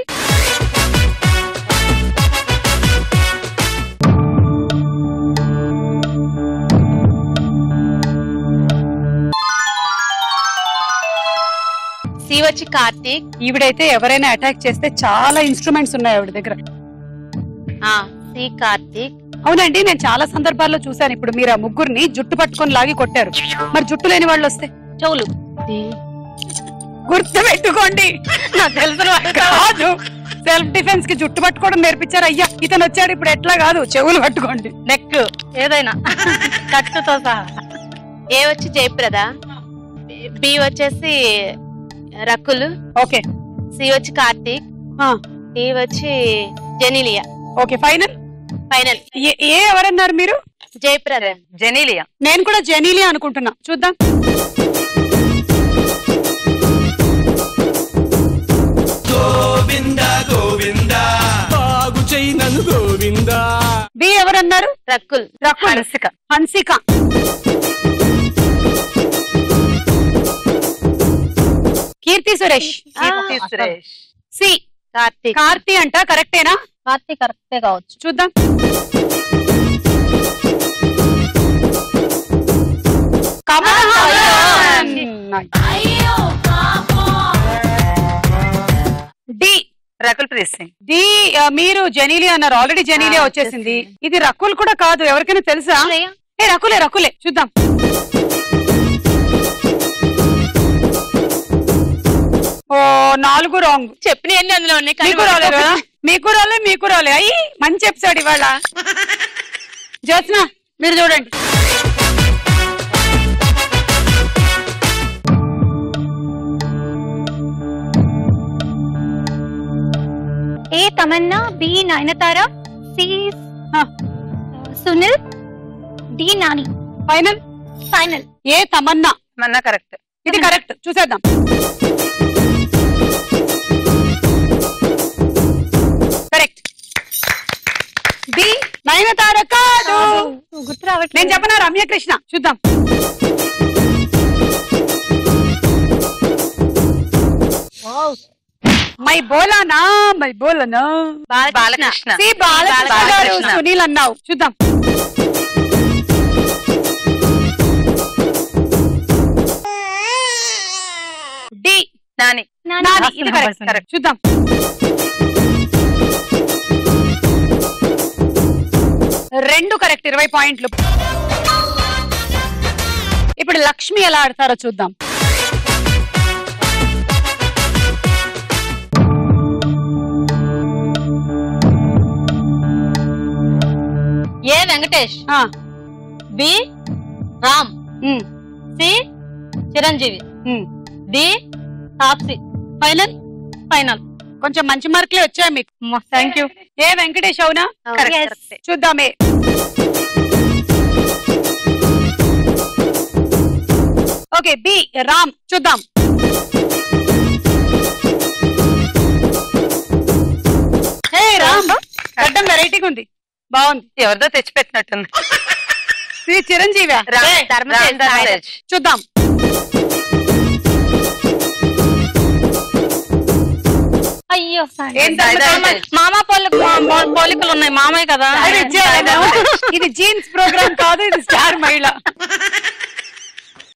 సి వచ్చి కార్తీక్. ఈవిడైతే ఎవరైనా అటాక్ చేస్తే చాలా ఇన్స్ట్రుమెంట్స్ ఉన్నాయి ఆవిడ దగ్గర. సి కార్తీక్. అవునండి, నేను చాలా సందర్భాల్లో చూశాను. ఇప్పుడు మీరు ఆ ముగ్గురిని జుట్టు పట్టుకొని లాగి కొట్టారు. మరి జుట్టు లేని వాళ్ళు వస్తే చెవులు. గుర్తు పెట్టుకోండి, నాకు తెలిసిన వాళ్ళు కాదు. సెల్ఫ్ డిఫెన్స్ కి జుట్టు పట్టుకోవడం నేర్పించారు. అయ్యా ఇతను వచ్చాడు, ఇప్పుడు ఎట్లా కాదు, చెవులు పట్టుకోండి. నెక్ ఏదైనా కట్టుతో సహా. ఏ వచ్చి జయప్రద, బి వచ్చేసి రకుల్, ఓకే. సి వచ్చి కార్తీక్, డి వచ్చి జెనీలియా. Okay, final. ఏ ఎవరన్నారు మీరు? జయప్రద. జెనీలియా. నేను కూడా జెనీలియా అనుకుంటున్నా, చూద్దాం. గోవింద గోవింద బాగు చెయ్యి నన్ను గోవింద. బి ఎవరన్నారు? రకుల్. హన్సిక. హన్సిక. కీర్తి సురేష్. కీర్తి సురేష్. సి కార్తీక్. కార్తీ అంట, కరెక్టేనా? కార్తీ కరెక్టే కావచ్చు, చూద్దాం. డి రకుల్ ప్రీత్ సింగ్. డి మీరు జెనీలియా అన్నారు, ఆల్రెడీ జెనీలియా వచ్చేసింది. ఇది రకుల్ కూడా కాదు, ఎవరికైనా తెలుసా? ఏ రకులే చూద్దాం. ఓ 4 రాంగ్. చెప్పిన అన్ని అందులో ఉన్నాయి. మీకు రాలే. అయ్యి మంచి ఎపిసోడ్ ఇవాళ. జ్యోత్స్న మీరు చూడండి. A Tamannaah, B Nayanthara, C Sunil, D Nani. Final. A Tamannaah. మన్నా కరెక్ట్. ఇది కరెక్ట్, చూసేద్దాం. కరెక్ట్. బి నయనతార కాదు. గుర్తు రావట్లేదు. నేను చెప్పనా? రమ్యకృష్ణ. చూద్దాం. మై బోలానా. బాలకృష్ణ. సి బాలకృష్ణ గారు. సునీల్ అన్నావు, చూద్దాం. డి నాని. ఇది కరెక్ట్. చూద్దాం. రెండు కరెక్ట్, 20 పాయింట్లు. ఇప్పుడు లక్ష్మి ఎలా ఆడతారో చూద్దాం. A Venkatesh, B Ram, C Chiranjeevi, D Taapsee. Final. కొంచెం మంచి మార్కులే వచ్చాయి మీకు. Thank you. ఏ వెంకటేష్ అవునా? చూద్దామే. Okay, B Ram. చూద్దాం. హే రామ్, గడ్డం వెరైటీగా ఉంది, బాగుంది. ఎవరిదో తెచ్చిపెట్టినట్టుంది. శ్రీ చిరంజీవి. చూద్దాం. అయ్యో, మామ పోలికలు ఉన్నాయి. మామయ్య కదా. ఇది జీన్స్ ప్రోగ్రామ్ కాదు, ఇది స్టార్ మహిళ.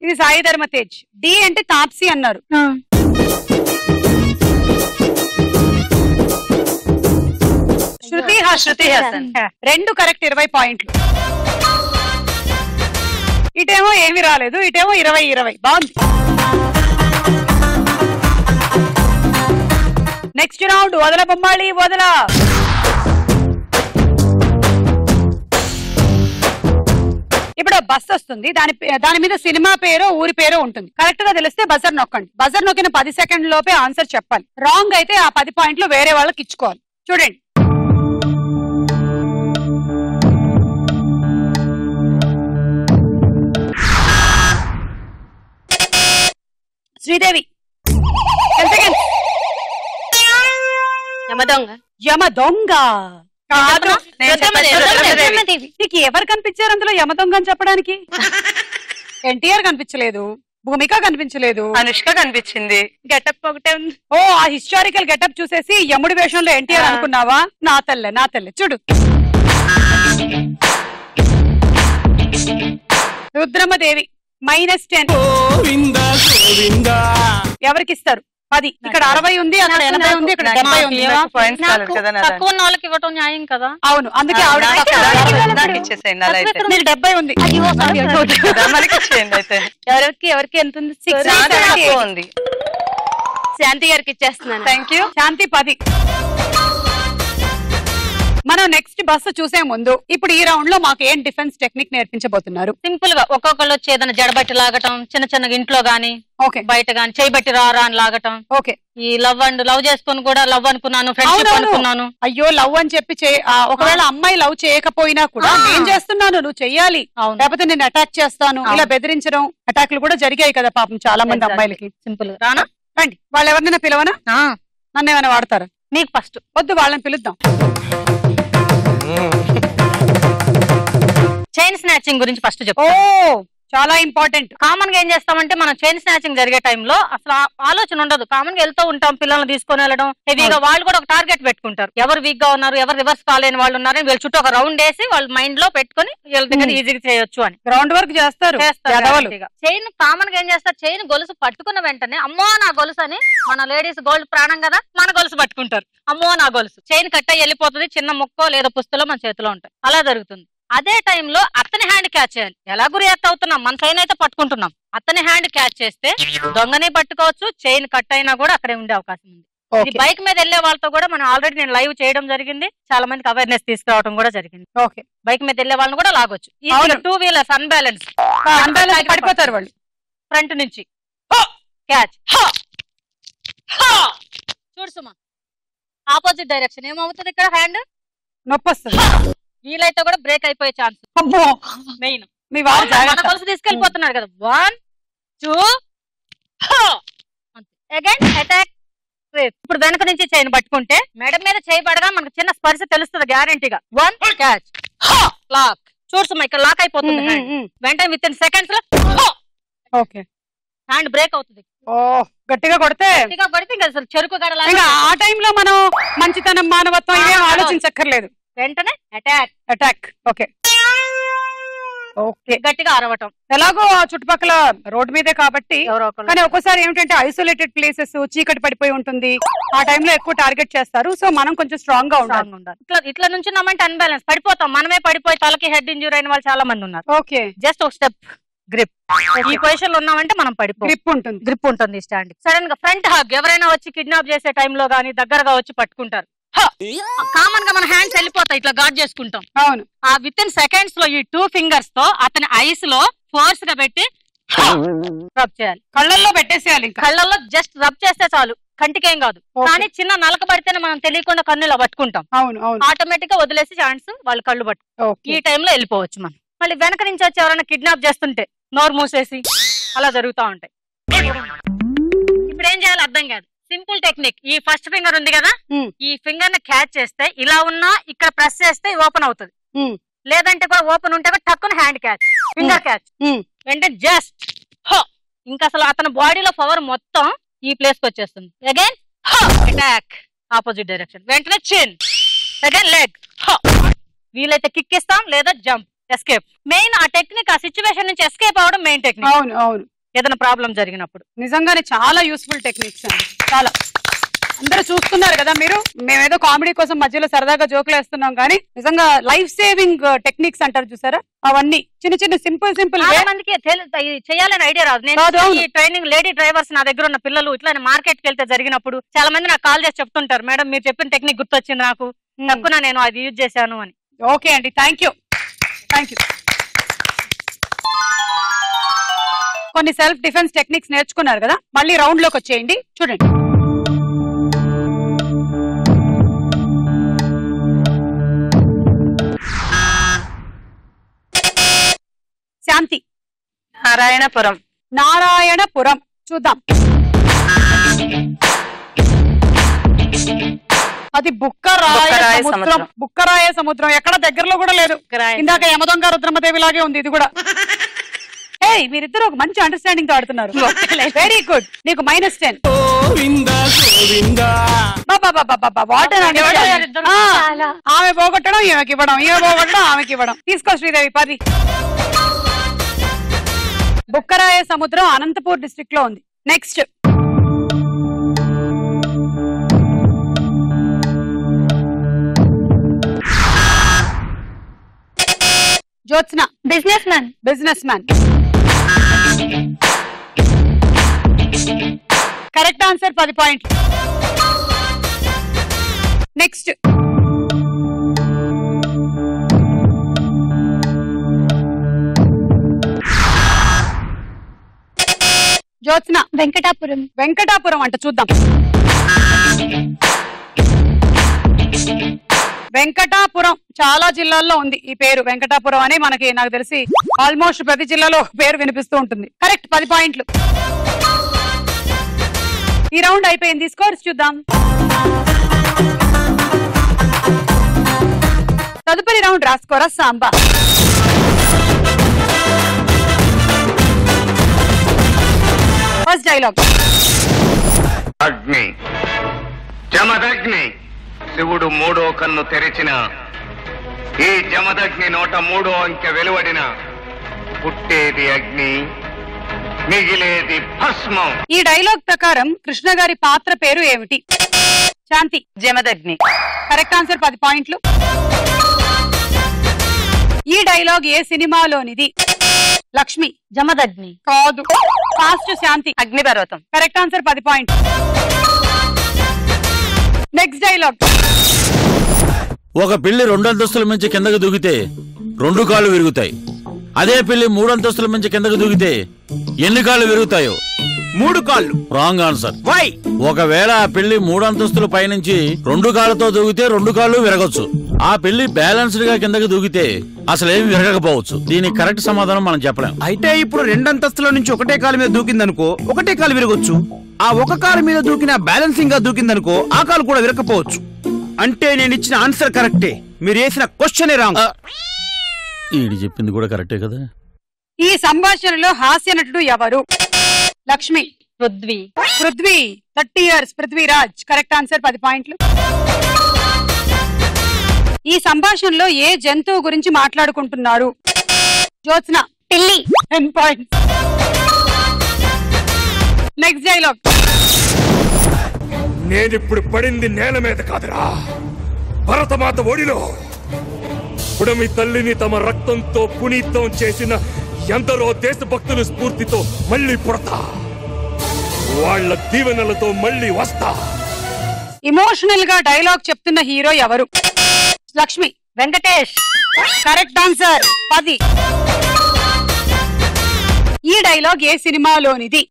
ఇది సాయి ధర్మ తేజ్. డి అంటే తాప్సీ అన్నారు. శృతి హాసన్. రెండు కరెక్ట్, 20 పాయింట్లు. ఇటేమో ఏమి రాలేదు, ఇటేమో 20. బాగుంది. Next round. వదల బొమ్మాళి, వదల. ఇప్పుడు బస్ వస్తుంది, దాని మీద సినిమా పేరో ఊరి పేరో ఉంటుంది. కరెక్ట్ గా తెలిస్తే బజర్ నొక్కండి. బజర్ నొక్కిన 10 సెకండ్ లోపే ఆన్సర్ చెప్పాలి. రాంగ్ అయితే ఆ 10 పాయింట్లు వేరే వాళ్ళకి ఇచ్చుకోవాలి. చూడండి. శ్రీదేవి. యమ దొంగ కాదు. నీకు ఎవరు కనిపించారు అందులో యమ దొంగ అని చెప్పడానికి? ఎన్టీఆర్ కనిపించలేదు, భూమిక కనిపించలేదు, అనుష్క కనిపించింది. గెటప్ ఒకటే ఉంది. ఓ, ఆ హిస్టారికల్ గెటప్ చూసేసి యముడి వేషంలో ఎన్టీఆర్ అనుకున్నావా? నా తల్లే చూడు. రుద్రమ్మదేవి. -10. ఎవరికి ఇస్తారు? 10 ఇక్కడ 60 ఉంది, అక్కడ 80 ఉంది, ఇక్కడ 70 ఉంది. పాయింట్స్ కాలేదు కదా నాది. తక్కువ ఉన్న వాళ్ళకి ఇవ్వటం న్యాయం కదా. అవును, అందుకే ఆవిడ నాకు ఇచ్చేసేయండి అలా అయితే. మీకు 70 ఉంది. మనకి ఇచ్చేయండి అయితే. ఎవరికి ఎంత ఉంది? నాకు తక్కువ ఉంది. శాంతి గారికి ఇచ్చేస్తున్నాను. Thank you. శాంతి 10. మనం నెక్స్ట్ బస్సు చూసే ముందు ఇప్పుడు ఈ రౌండ్ లో మాకు ఏం డిఫెన్స్ టెక్నిక్ నేర్పించబోతున్నారు? సింపుల్ గా ఒక్కొక్కళ్ళు వచ్చి ఏదైనా జడబట్టి లాగటం, చిన్న చిన్నగా ఇంట్లో గానీ ఓకే, బయట గానీ చేయబట్టి రారా అని లాగటం. ఓకే, ఈ లవ్ చేసుకుని కూడా లవ్ అనుకున్నాను, ఫ్రెండ్షిప్ అనుకున్నాను. అయ్యో లవ్ అని చెప్పి ఒకవేళ అమ్మాయి లవ్ చేయకపోయినా కూడా నేను చేస్తున్నాను నువ్వు చెయ్యాలి, లేకపోతే నేను అటాక్ చేస్తాను, ఇలా బెదిరించడం అటాక్లు కూడా జరిగాయి కదా పాపం చాలా మంది అమ్మాయిలకి. సింపుల్ రానా రండి, వాళ్ళు ఎవరినైనా పిలవనా? నన్ను ఏమైనా వాడతారు? మీకు ఫస్ట్ వద్దు, వాళ్ళని పిలుద్దాం. చైన్ స్నాచింగ్ గురించి ఫస్ట్ చెప్పు. చాలా ఇంపార్టెంట్. కామన్ గా ఏం చేస్తామంటే మనం చైన్ స్నాచింగ్ జరిగే టైంలో అసలు ఆలోచన ఉండదు. కామన్ గా వెళ్తూ ఉంటాం, పిల్లల్ని తీసుకొని వెళ్ళడం హెవీగా. వాళ్ళు కూడా ఒక టార్గెట్ పెట్టుకుంటారు, ఎవరు వీక్ గా ఉన్నారు, ఎవరు రివర్స్ కాలేని వాళ్ళు ఉన్నారు, వీళ్ళ చుట్టూ ఒక రౌండ్ వేసి వాళ్ళ మైండ్ లో పెట్టుకుని వీళ్ళ దగ్గర ఈజీగా చేయొచ్చు అని గ్రౌండ్ వర్క్ చేస్తారు. చైన్ కామన్ గా ఏం చేస్తారు, చైన్ గొలుసు పట్టుకున్న వెంటనే అమ్మో నా గొలుసు అని, మన లేడీస్ గోల్డ్ ప్రాణం కదా, మన గొలుసు పట్టుకుంటారు, అమ్మో నా గొలుసు. చైన్ కట్ట వెళ్ళిపోతుంది, చిన్న ముక్కో లేదా పుస్తలో మన చేతిలో ఉంటాయి, అలా జరుగుతుంది. అదే టైంలో అతని హ్యాండ్ క్యాచ్ చేయాలి. ఎలాగూ రియాక్ట్ అవుతున్నాం, మన చైన్ అయితే పట్టుకుంటున్నాం, అతని హ్యాండ్ క్యాచ్ చేస్తే దొంగని పట్టుకోవచ్చు, చైన్ కట్ అయినా కూడా అక్కడే ఉండే అవకాశం ఉంది. ఇది బైక్ మీద వెళ్లే వాళ్ళతో కూడా మనం ఆల్రెడీ నేను లైవ్ చేయడం జరిగింది, చాలా మందికి అవేర్నెస్ తీసుకురావడం కూడా జరిగింది. ఓకే, బైక్ మీద వెళ్లే వాళ్ళని కూడా లాగొచ్చు. 2 వీలర్స్ అన్బ్యాలెన్స్ పడిపోతారు వాళ్ళు. ఫ్రంట్ నుంచి క్యాచ్, చూడు సుమా ఆపోజిట్ డైరెక్షన్ ఏమవుతుంది, ఇక్కడ హ్యాండ్ నొప్పి వస్తుంది, వీలైతే కూడా బ్రేక్ అయిపోయే ఛాన్స్ మెయిన్. మీ వారు కలిసి తీసుకెళ్లిపోతున్నాడు కదా. 1 2 అగైన్ అటాక్. ఇప్పుడు వెనక నుంచి చైన్ పట్టుకుంటే మేడం మీద చేయబడగా మనకు చిన్న స్పర్శ తెలుస్తుంది గ్యారంటీగా. 1 క్యాచ్ లాక్. చూడుమా ఇక్కడ లాక్ అయిపోతుంది, వెంటనే విత్ ఇన్ సెకండ్స్ లో ఓకే హ్యాండ్ బ్రేక్ అవుతుంది. గట్టిగా కొడితే ఇంకా అసలు చెరుకు గడలా. ఆ టైంలో మనం మంచితనం మానవత్వం ఇవేం ఆలోచించక్కర్లేదు, వెంటనే అటాక్ అటాక్. ఓకే ఓకే, గట్టిగా అరవటం. ఎలాగో చుట్టుపక్కల రోడ్ మీదే కాబట్టి, కానీ ఒక్కోసారి ఏమిటంటే ఐసోలేటెడ్ ప్లేసెస్ చీకటి పడిపోయి ఉంటుంది, ఆ టైంలో ఎక్కువ టార్గెట్ చేస్తారు. సో మనం కొంచెం స్ట్రాంగ్ గా ఉండాలి. ఇట్లా నుంచి నమ్మంటే అన్బ్యాలెన్స్ పడిపోతాం, మనమే పడిపోయి తలకి హెడ్ ఇంజూరీ అయిన వాళ్ళు చాలా మంది ఉన్నారు. ఓకే, జస్ట్ ఒక స్టెప్ గ్రిప్, ఈ పొజిషన్ లో ఉన్నామంటే మనం పడిపో. గ్రిప్ ఉంటుంది స్టాండ్. సడన్ గా ఫ్రంట్ హగ్, ఎవరైనా వచ్చి కిడ్నాప్ చేసే టైంలో గానీ దగ్గరగా వచ్చి పట్టుకుంటారు, కామన్ గా మన హ్యాండ్స్ వెళ్ళిపోతాయి, ఇట్లా గార్డ్ చేసుకుంటాం. అవును, ఆ విత్ ఇన్ సెకండ్స్ లో ఈ 2 ఫింగర్స్ తో అతని ఐస్ లో ఫోర్స్ గా పెట్టి రబ్ చేయాలి. కళ్ళల్లో పెట్టేసేయాలి. కళ్ళల్లో జస్ట్ రబ్ చేస్తే చాలు, కంటికేం కాదు. కానీ చిన్న నలక పడితేనే మనం తెలియకుండా కన్నులో పట్టుకుంటాం. అవును అవును, ఆటోమేటిక్ గా వదిలేసి ఛాన్స్ వాళ్ళు కళ్ళు పట్టు. ఈ టైంలో వెళ్ళిపోవచ్చు మనం. మళ్ళీ వెనక నుంచి వచ్చి ఎవరైనా కిడ్నాప్ చేస్తుంటే నోరు మూసేసి అలా జరుగుతూ ఉంటాయి. ఇప్పుడు ఏం చేయాలి అర్థం కాదు. Simple technique. ఈ ఫస్ట్ ఫింగర్ ఉంది కదా, ఈ ఫింగర్ ని క్యాచ్ చేస్తే ఇలా ఉన్నా ఇక్కడ ప్రెస్ చేస్తే ఓపెన్ అవుతుంది, లేదంటే కూడా ఓపెన్ ఉంటే టక్కున హ్యాండ్ క్యాచ్, ఫింగర్ క్యాచ్. అంటే జస్ట్ ఇంకా అసలు అతని బాడీలో పవర్ మొత్తం ఈ ప్లేస్ కి వచ్చేస్తుంది. అగైన్ అటాక్ ఆపోజిట్ డైరెక్షన్, వెంటనే చిన్, అగైన్ లెగ్, వీలైతే కిక్ ఇస్తాం లేదా జంప్, ఎస్కేప్. మెయిన్ ఆ టెక్నిక్, ఆ సిచ్యువేషన్ నుంచి ఎస్కేప్ అవడం మెయిన్ టెక్నిక్. అవును అవును, ఏదైనా ప్రాబ్లం జరిగినప్పుడు నిజంగానే చాలా యూస్ఫుల్ టెక్నిక్స్ అండి. చాలా అందరూ చూస్తున్నారు కదా మీరు, మేమేదో కామెడీ కోసం మధ్యలో సరదాగా జోకులు వేస్తున్నాం, కానీ నిజంగా లైఫ్ సేవింగ్ టెక్నిక్స్ అంటారు చూసారా, అవన్నీ చిన్న చిన్న సింపుల్ మందికి చేయాలని ఐడియా రాదు. నేను ఈ ట్రైనింగ్ లేడీ డ్రైవర్స్ నా దగ్గర ఉన్న పిల్లలు ఇట్లా మార్కెట్ కి వెళ్తే జరిగినప్పుడు చాలా మంది నాకు కాల్ చేసి చెప్తుంటారు, మేడం మీరు చెప్పిన టెక్నిక్ గుర్తొచ్చింది నాకు, తక్కువ నేను అది యూజ్ చేశాను అని. ఓకే అండి, థ్యాంక్ యూ. కొన్ని సెల్ఫ్ డిఫెన్స్ టెక్నిక్స్ నేర్చుకున్నారు కదా, మళ్ళీ రౌండ్ లోకి వచ్చేయండి. చూడండి, శాంతి. నారాయణపురం చూద్దాం. అది బుక్కరాయ సముద్రం. బుక్కరాయ సముద్రం ఎక్కడ దగ్గరలో కూడా లేదు. ఇందాక యమదొంగ రుద్రమదేవి లాగే ఉంది ఇది కూడా. మీరిద్దరు ఒక మంచి అండర్స్టాండింగ్ తో ఆడుతున్నారు. Very good. నీకు -10. ఆమె పోగొట్టడం ఈమెకి ఇవ్వడం, ఈమె పోగొట్టడం ఆమెకి ఇవ్వడం. తీసుకో శ్రీదేవి 10. బుక్కరాయ సముద్రం అనంతపూర్ డిస్ట్రిక్ట్ లో ఉంది. Next Jyotsna business man. Business man. Correct answer 10 పాయింట్లు. నెక్స్ట్ జ్యోత్స్న వెంకటాపురం. వెంకటాపురం అంట చూద్దాం. వెంకటాపురం చాలా జిల్లాల్లో ఉంది ఈ పేరు. వెంకటాపురం అని నాకు తెలిసి ఆల్మోస్ట్ ప్రతి జిల్లాలో పేరు వినిపిస్తూ ఉంటుంది. కరెక్ట్ 10 పాయింట్లు. ఈ రౌండ్ అయిపోయింది. స్కోర్స్ చూద్దాం. తదుపరి రౌండ్ రాసుకోరా సాంబా. First dialogue. అగ్ని, జమదగ్ని, శివుడు మూడో కన్ను తెరిచిన ఈ జమదగ్ని నోట మూడో అంకె వెలువడిన పుట్టేది అగ్ని, మిగిలేది భస్మం. ఈ డైలాగ్ ప్రకారం కృష్ణ గారి పాత్ర పేరు ఏమిటి? శాంతి. జమదగ్ని. కరెక్ట్ ఆన్సర్ 10 పాయింట్లు. ఈ డైలాగ్ ఏ సినిమాలోనిది? లక్ష్మి. జమదగ్ని. కాదు. ఫాస్ట్ శాంతి. అగ్నిపర్వతం. కరెక్ట్ ఆన్సర్ 10 పాయింట్లు. Next dialogue. ఒక పిల్లి 2 అంతస్తుల మించి కిందకు దూకితే 2 కాళ్ళు విరుగుతాయి. అదే పిల్లి 3 అంతస్తుల మించి కిందకు దూకితే ఎన్ని కాళ్ళు విరుగుతాయో? 3 కాళ్ళు. Wrong answer. వై? ఒకవేళ ఆ పిల్లి 3 అంతస్తుల పైనుంచి 2 కాళ్ళతో దూకితే 2 కాళ్ళు విరగొచ్చు. ఆ పిల్లి బ్యాలెన్స్డ్ గా కిందకు దూకితే అసలేమి విరగకపోవచ్చు. దీనికి కరెక్ట్ సమాధానం మనం చెప్పలేం. అయితే ఇప్పుడు 2 అంతస్తుల నుంచి ఒకటే కాలు మీద దూకిందనుకో, ఒకటే కాలు విరగొచ్చు. ఆ ఒక కాలు మీద దూకిన బ్యాలెన్సింగ్ గా దూకిందనుకో, ఆ కాలు కూడా విరగకపోవచ్చు. అంటే నేను ఇచ్చిన ఆన్సర్ కరెక్టే, మీరు వేసిన క్వశ్చన్ రాంగ్. ఈడు చెప్పింది కూడా కరెక్టే కదా. ఈ సంభాషణలో హాస్య నటుడు ఎవరు? Lakshmi. Prithvi. Prithvi. 30 years Prithviraj. Correct answer 10 పాయింట్లు. ఈ సంభాషణలో ఏ జంతువు గురించి మాట్లాడుకుంటున్నారు? జ్యోత్స్న. పిల్లి. 10 పాయింట్స్. Next dialogue. నేనిప్పుడు పడింది నేల మీద కాదురా, భరతమాత ఒడిలో. పుడమి తల్లిని తమ రక్తంతో పునీతం చేసిన ఎందరో దేశభక్తుల స్ఫూర్తితో మళ్ళీ పుడతా, వాళ్ళ దీవెనలతో మళ్ళీ వస్తా. ఇమోషనల్ గా డైలాగ్ చెప్తున్న హీరో ఎవరు? లక్ష్మి. వెంకటేష్. Correct answer 10. ఈ డైలాగ్ ఏ సినిమాలోనిది?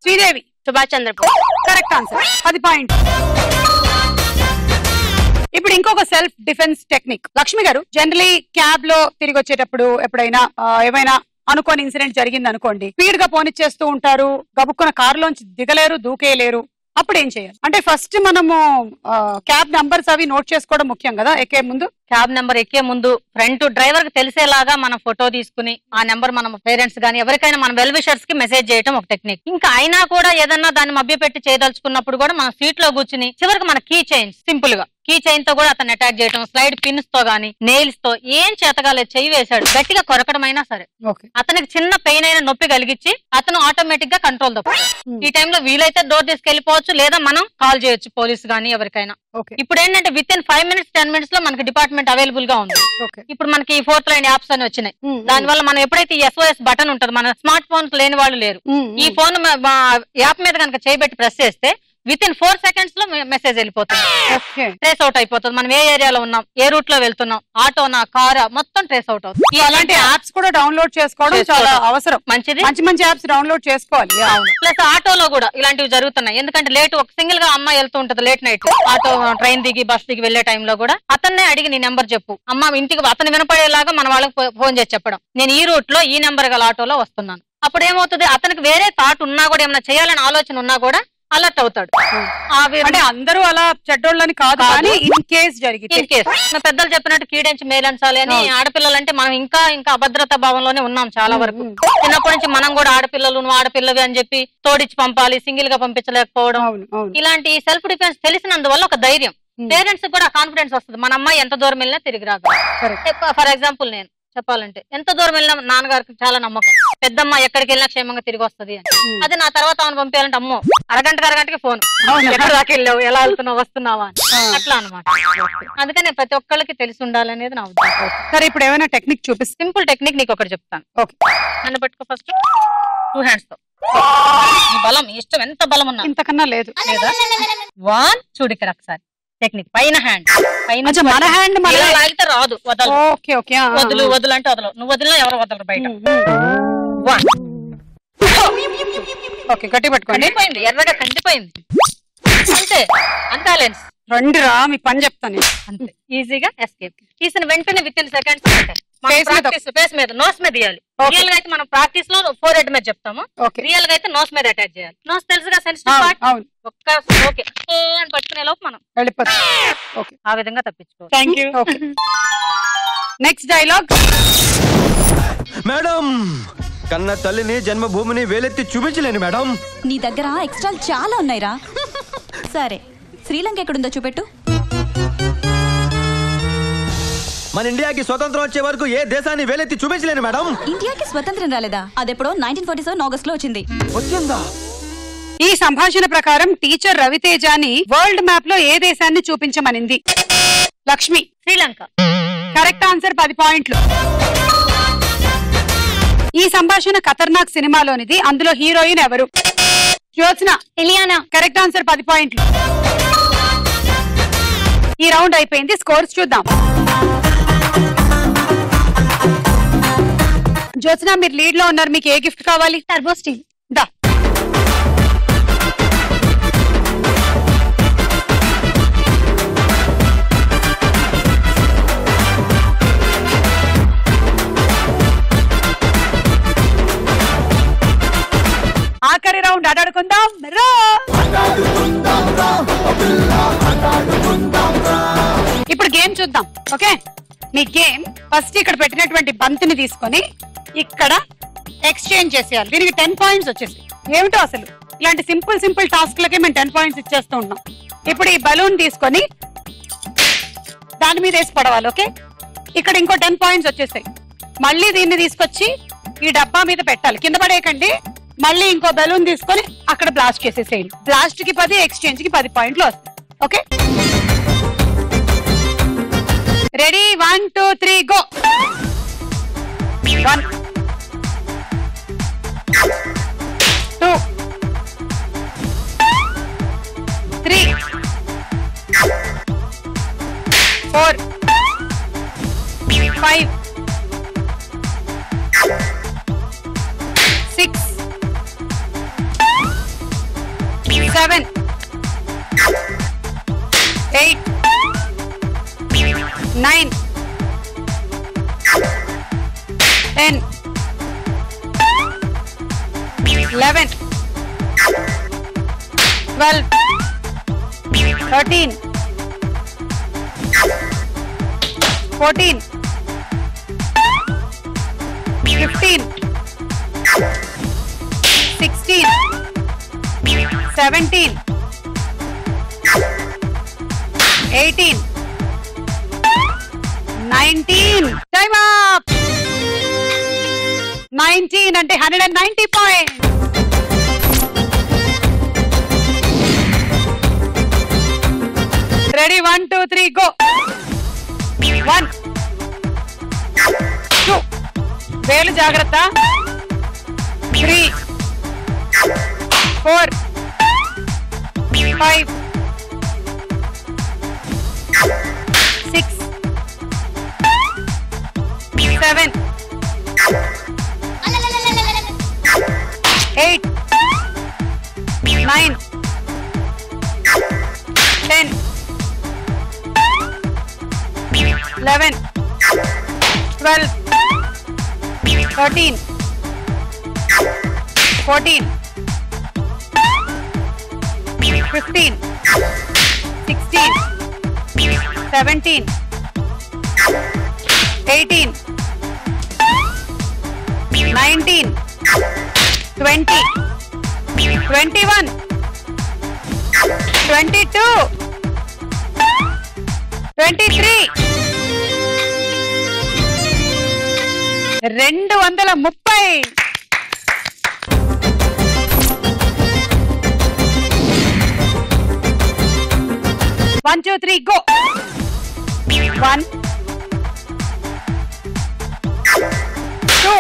Sridevi. Subhash Chandrabose. Correct answer 10 point. ఇప్పుడు ఇంకొక సెల్ఫ్ డిఫెన్స్ టెక్నిక్. లక్ష్మి గారు, జనరలీ క్యాబ్ లో తిరిగి వచ్చేటప్పుడు ఎప్పుడైనా ఏమైనా అనుకోని ఇన్సిడెంట్ జరిగింది అనుకోండి, స్పీడ్ గా పోనిచ్చేస్తూ ఉంటారు, గబుక్కున కారులోంచి దిగలేరు, దూకేయలేరు. అప్పుడు ఏం చేయాలి? అంటే ఫస్ట్ మనము క్యాబ్ నంబర్స్ అవి నోట్ చేసుకోవడం ముఖ్యం కదా ఎక్కే ముందు. క్యాబ్ నెంబర్ ఎక్కే ముందు ఫ్రంట్ డ్రైవర్ కి తెలిసేలాగా మనం ఫోటో తీసుకుని ఆ నెంబర్ మన పేరెంట్స్ గానీ ఎవరికైనా మన వెల్ విషర్స్ కి మెసేజ్ చేయడం ఒక టెక్నిక్. ఇంకా అయినా కూడా ఏదన్నా దాన్ని మభ్య పెట్టి చేయదలుచుకున్నప్పుడు కూడా మనం సీట్ లో కూర్చుని చివరికి మన కీ చైన్ సింపుల్ గా కీ చైన్ తో కూడా అతను అటాక్ చేయడం, స్లైడ్ పిన్స్ తో గానీ నెయిల్స్ తో ఏం చేతగాలేదు చెయ్యి వేశాడు, గట్టిగా కొరకడం అయినా సరే అతనికి చిన్న పెయిన్ అయినా నొప్పి కలిగించి అతను ఆటోమేటిక్ గా కంట్రోల్ తప్పుతాడు. ఈ టైంలో వీలైతే డోర్ తీసుకెళ్లిపోవచ్చు, లేదా మనం కాల్ చేయొచ్చు పోలీసు గానీ ఎవరికైనా. ఇప్పుడు ఏంటంటే విత్ ఇన్ 5 minutes 10 minutes లో మనకి డిపార్ట్మెంట్ అవైలబుల్ గా ఉంది. ఇప్పుడు మనకి 4th లైన్ యాప్స్ అని వచ్చినాయి. దాని వల్ల మనం ఎప్పుడైతే SOS బటన్ ఉంటుంది, మన స్మార్ట్ ఫోన్స్ లేని వాళ్ళు లేరు, ఈ ఫోన్ యాప్ మీద కనుక చేయబెట్టి ప్రెస్ చేస్తే విత్ ఇన్ 4 seconds లో మెసేజ్ వెళ్ళిపోతుంది, ట్రేస్ అవుట్ అయిపోతుంది. మనం ఏ ఏరియాలో ఉన్నాం, ఏ రూట్ లో వెళ్తున్నాం, ఆటోనా కారా మొత్తం ట్రేస్ అవుట్ అవుతుంది. అలాంటి యాప్స్ కూడా డౌన్లోడ్ చేసుకోవడం చాలా అవసరం. మంచిది, మంచి మంచి యాప్స్ డౌన్లోడ్ చేసుకోవాలి. ప్లస్ ఆటోలో కూడా ఇలాంటివి జరుగుతున్నాయి. ఎందుకంటే లేట్ ఒక సింగిల్ గా అమ్మాయి వెళ్తూ ఉంటది, లేట్ నైట్ ఆటో ట్రైన్ దిగి బస్ దిగి వెళ్లే టైంలో కూడా అతన్నే అడిగి నీ నెంబర్ చెప్పు, అమ్మ ఇంటికి అతను వినపడేలాగా మన వాళ్ళకి ఫోన్ చేసి చెప్పడం, నేను ఈ రూట్ లో ఈ నెంబర్ గల ఆటోలో వస్తున్నాను. అప్పుడు ఏమవుతుంది, అతనికి వేరే థాట్ ఉన్నా కూడా ఏమైనా చేయాలని ఆలోచన ఉన్నా కూడా అలర్ట్ అవుతాడు. అంటే అందరూ అలా చెడ్డోళ్ళని కాదు, కానీ ఇన్ కేస్ జరిగితే, ఇన్ కేస్ పెద్దలు చెప్పినట్టు కీడించి మేలంచాలి అని. ఆడపిల్లలంటే మనం ఇంకా అభద్రతా భావంలోనే ఉన్నాం చాలా వరకు. చిన్నప్పటి నుంచి మనం కూడా ఆడపిల్లలు నువ్వు ఆడపిల్లవి అని చెప్పి తోడిచ్చి పంపాలి, సింగిల్ గా పంపించలేకపోవడం, ఇలాంటి సెల్ఫ్ డిఫెన్స్ తెలిసినందువల్ల ఒక ధైర్యం పేరెంట్స్ కూడా కాన్ఫిడెన్స్ వస్తుంది. మన అమ్మాయి ఎంత దూరం వెళ్ళినా తిరిగి రాదు. ఫర్ ఎగ్జాంపుల్ నేను చెప్పాలంటే ఎంత దూరం వెళ్ళినా నాన్నగారికి చాలా నమ్మకం, పెద్దమ్మ ఎక్కడికి వెళ్ళినా క్షేమంగా తిరిగి వస్తుంది అని. అది నా తర్వాత ఆమెను పంపించాలంటే అమ్మో అరగంటకి ఫోన్, ఎక్కడ దాకా వెళ్ళావు, ఎలా వెళ్తున్నావు, వస్తున్నావా అట్లా అనమాట. అందుకని ప్రతి ఒక్కళ్ళకి తెలిసి ఉండాలనేది నా ఉద్దేశం. సరే ఇప్పుడు ఏమైనా టెక్నిక్ చూపిస్తే, సింపుల్ టెక్నిక్ నీకు ఒకటి చెప్తాను. ఓకే, నన్ను పట్టుకో ఫస్ట్ 2 hands తో. ఈ బలం ఇష్టం, ఎంత బలం ఉన్నా ఇంతకన్నా లేదు లేదా? 1 చూడు ఇక్కడ ఒకసారి టెక్నిక్. పైన హ్యాండ్, పైన మన హ్యాండ్ లాగితే రాదు, వదలు. ఓకే ఓకే, వదులు వదులు అంటే వదలు, నువ్వు వదిలినా ఎవరు వదలరు బయట. 1 ఓకే, గట్టి పట్టుకోండి. కందిపోయింది, ఎర్రగా కందిపోయింది అంతే. బ్యాలెన్స్ రండి రా, మీ పని చెప్తాను. అంతే, ఈజీగా ఎస్కేప్. తీసిన వెంటనే విత్ ఇన్ సెకండ్స్ ఫేస్ మీద, నోస్ మీద తీయాలి. రియల్ గా అయితే మనం ప్రాక్టీస్ లో ఫోర్ హెడ్ మీద చెప్తాము, రియల్ గా అయితే నోస్ మీద అటాచ్ చేయాలి. నోస్ తెలుసుగా, సెన్సిటివ్ పార్ట్. ఒక్క ఓకే అని పట్టుకునే లోపు మనం వెళ్ళిపోతాం. ఆ విధంగా తప్పించుకో. Thank you. Next dialogue. Madam, కన్న తల్లిని జన్మభూమిని వేలెత్తి చూపించలేను మేడం. నీ దగ్గర ఎక్స్ట్రా చాలా ఉన్నాయిరా. సరే, శ్రీలంక ఎక్కడుందో చూపెట్టు. మన ఇండియాకి స్వతంత్రం వచ్చే వరకు ఏ దేశాన్ని వేలెత్తి చూపించలేను మేడం. ఇండియాకి స్వతంత్రం రాలేదా? అదెప్పుడో 1947 ఆగస్ట్ లో వచ్చింది. వచ్చిందా? ఈ సంభాషణ ప్రకారం టీచర్ రవితేజాని వరల్డ్ మ్యాప్ లో ఏ దేశాన్ని చూపించమనింది? లక్ష్మి, శ్రీలంక. కరెక్ట్ ఆన్సర్, 10 పాయింట్లు. ఈ సంభాషణ ఖతర్నాక్ సినిమాలోనిది, అందులో హీరోయిన్ ఎవరు? జ్యోత్స్న, ఇలియానా. కరెక్ట్ ఆన్సర్, 10 పాయింట్లు. ఈ రౌండ్ అయిపోయింది, స్కోర్స్ చూద్దాం. జ్యోత్స్న, మీరు లీడ్ లో ఉన్నారు, మీకు ఏ గిఫ్ట్ కావాలి? Turbo steel. దా. ఆఖరి రౌండ్ ఆడాడుకుందాం. ఇప్పుడు గేమ్ చూద్దాం. ఓకే, మీ గేమ్ ఫస్ట్ ఇక్కడ పెట్టినటువంటి బంతిని తీసుకొని ఇక్కడ ఎక్స్చేంజ్ చేసేయాలి. దీనికి 10 పాయింట్స్ వచ్చేసి. ఏమిటో అసలు ఇలాంటి సింపుల్ టాస్క్ లకి మేము 10 పాయింట్స్ ఇచ్చేస్తూ ఉన్నాం. ఇప్పుడు ఈ బలూన్ తీసుకొని దాని మీద వేసి పడవాలి. ఓకే, ఇక్కడ ఇంకో 10 పాయింట్స్ వచ్చేసాయి. మళ్ళీ దీన్ని తీసుకొచ్చి ఈ డబ్బా మీద పెట్టాలి, కింద పడేయకండి. మళ్ళీ ఇంకో బలూన్ తీసుకొని అక్కడ బ్లాస్ట్ చేసేసేయండి. బ్లాస్ట్ కి 10, ఎక్స్చేంజ్ కి 10 పాయింట్లు వస్తాయి. Okay, ready? 1 2 3 go. 1 2 3 4 5 6 7 8 9 10 11 12 13 14 15 16 17 18 19. Time up. 19 అంటే 190 పాయింట్స్. రెడీ? 1 2 3 గో. 1 2 వేలు జాగ్రత్త. 3 4 5 6 7 8 9 10 11 12 13 14 15 16 17 18 19 20 21 22 23 230. 1 2 3 go 1 2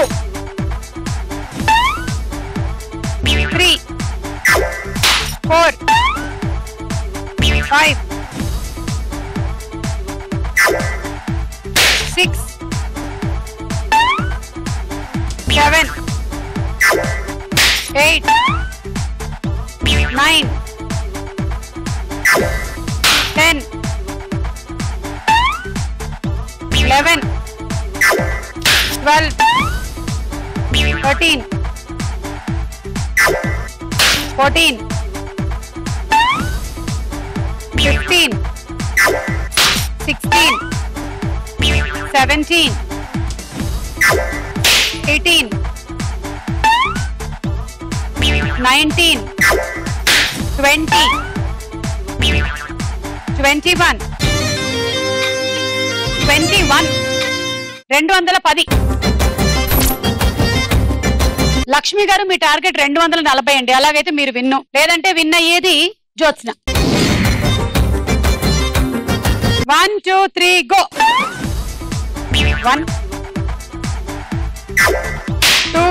3 4 5 6 7 8 9 10 11 12 13 14 15 16 17 18 19 20 21 210 లక్ష్మి గారు మీ టార్గెట్ 240 అండి. అలాగైతే మీరు విన్ను, లేదంటే విన్ అయ్యేది Jyotsna. 1 2 3 go 1 2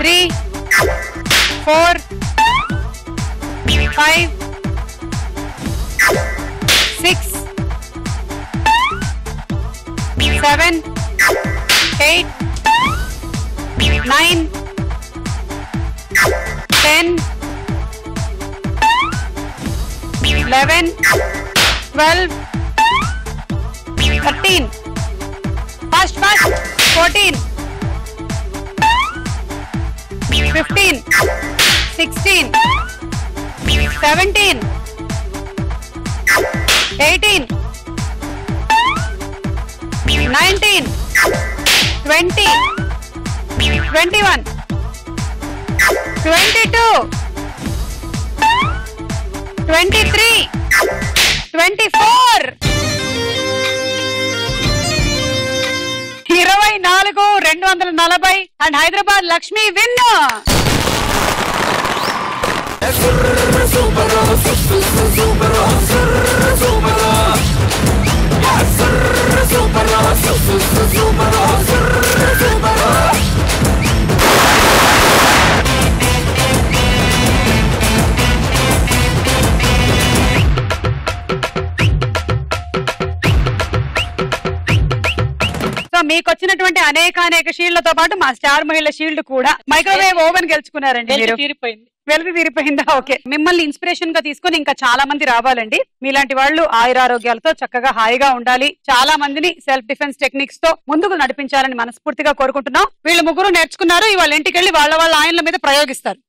3 4 5 6 7 8 9 10 11 12 13 fast 14 15 16 17 18 19 20 21 22 23 24 240 and Hyderabad Lakshmi win. So మీకు వచ్చినటువంటి అనేక షీల్డ్లతో పాటు మా స్టార్ మహిళ షీల్డ్ కూడా మైక్రోవేవ్ ఓవెన్ గెలుచుకున్నారండి. వెలుగు తీరిపోయిందా? ఓకే. మిమ్మల్ని ఇన్స్పిరేషన్ గా తీసుకుని ఇంకా చాలా మంది రావాలండి. మీలాంటి వాళ్ళు ఆయురారోగ్యాలతో చక్కగా హాయిగా ఉండాలి. చాలా మందిని సెల్ఫ్ డిఫెన్స్ టెక్నిక్స్ తో ముందుకు నడిపించాలని మనస్ఫూర్తిగా కోరుకుంటున్నాం. వీళ్ళు ముగ్గురు నేర్చుకున్నారు. ఇవాళ ఇంటికి వెళ్ళి వాళ్ళ ఆయనల మీద ప్రయోగిస్తారు.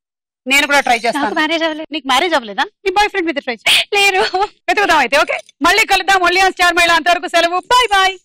నేను కూడా ట్రై చేస్తాను. నీకు మ్యారేజ్ అవ్వలేదా? నీ బాయ్ ఫ్రెండ్ మీద ట్రై లేరు. వెతుకుదాం అయితే. ఓకే, మళ్ళీ కలుద్దాం. ఒలియాన్ స్టార్ మహిళ. అంతవరకు సెలవు. Bye bye.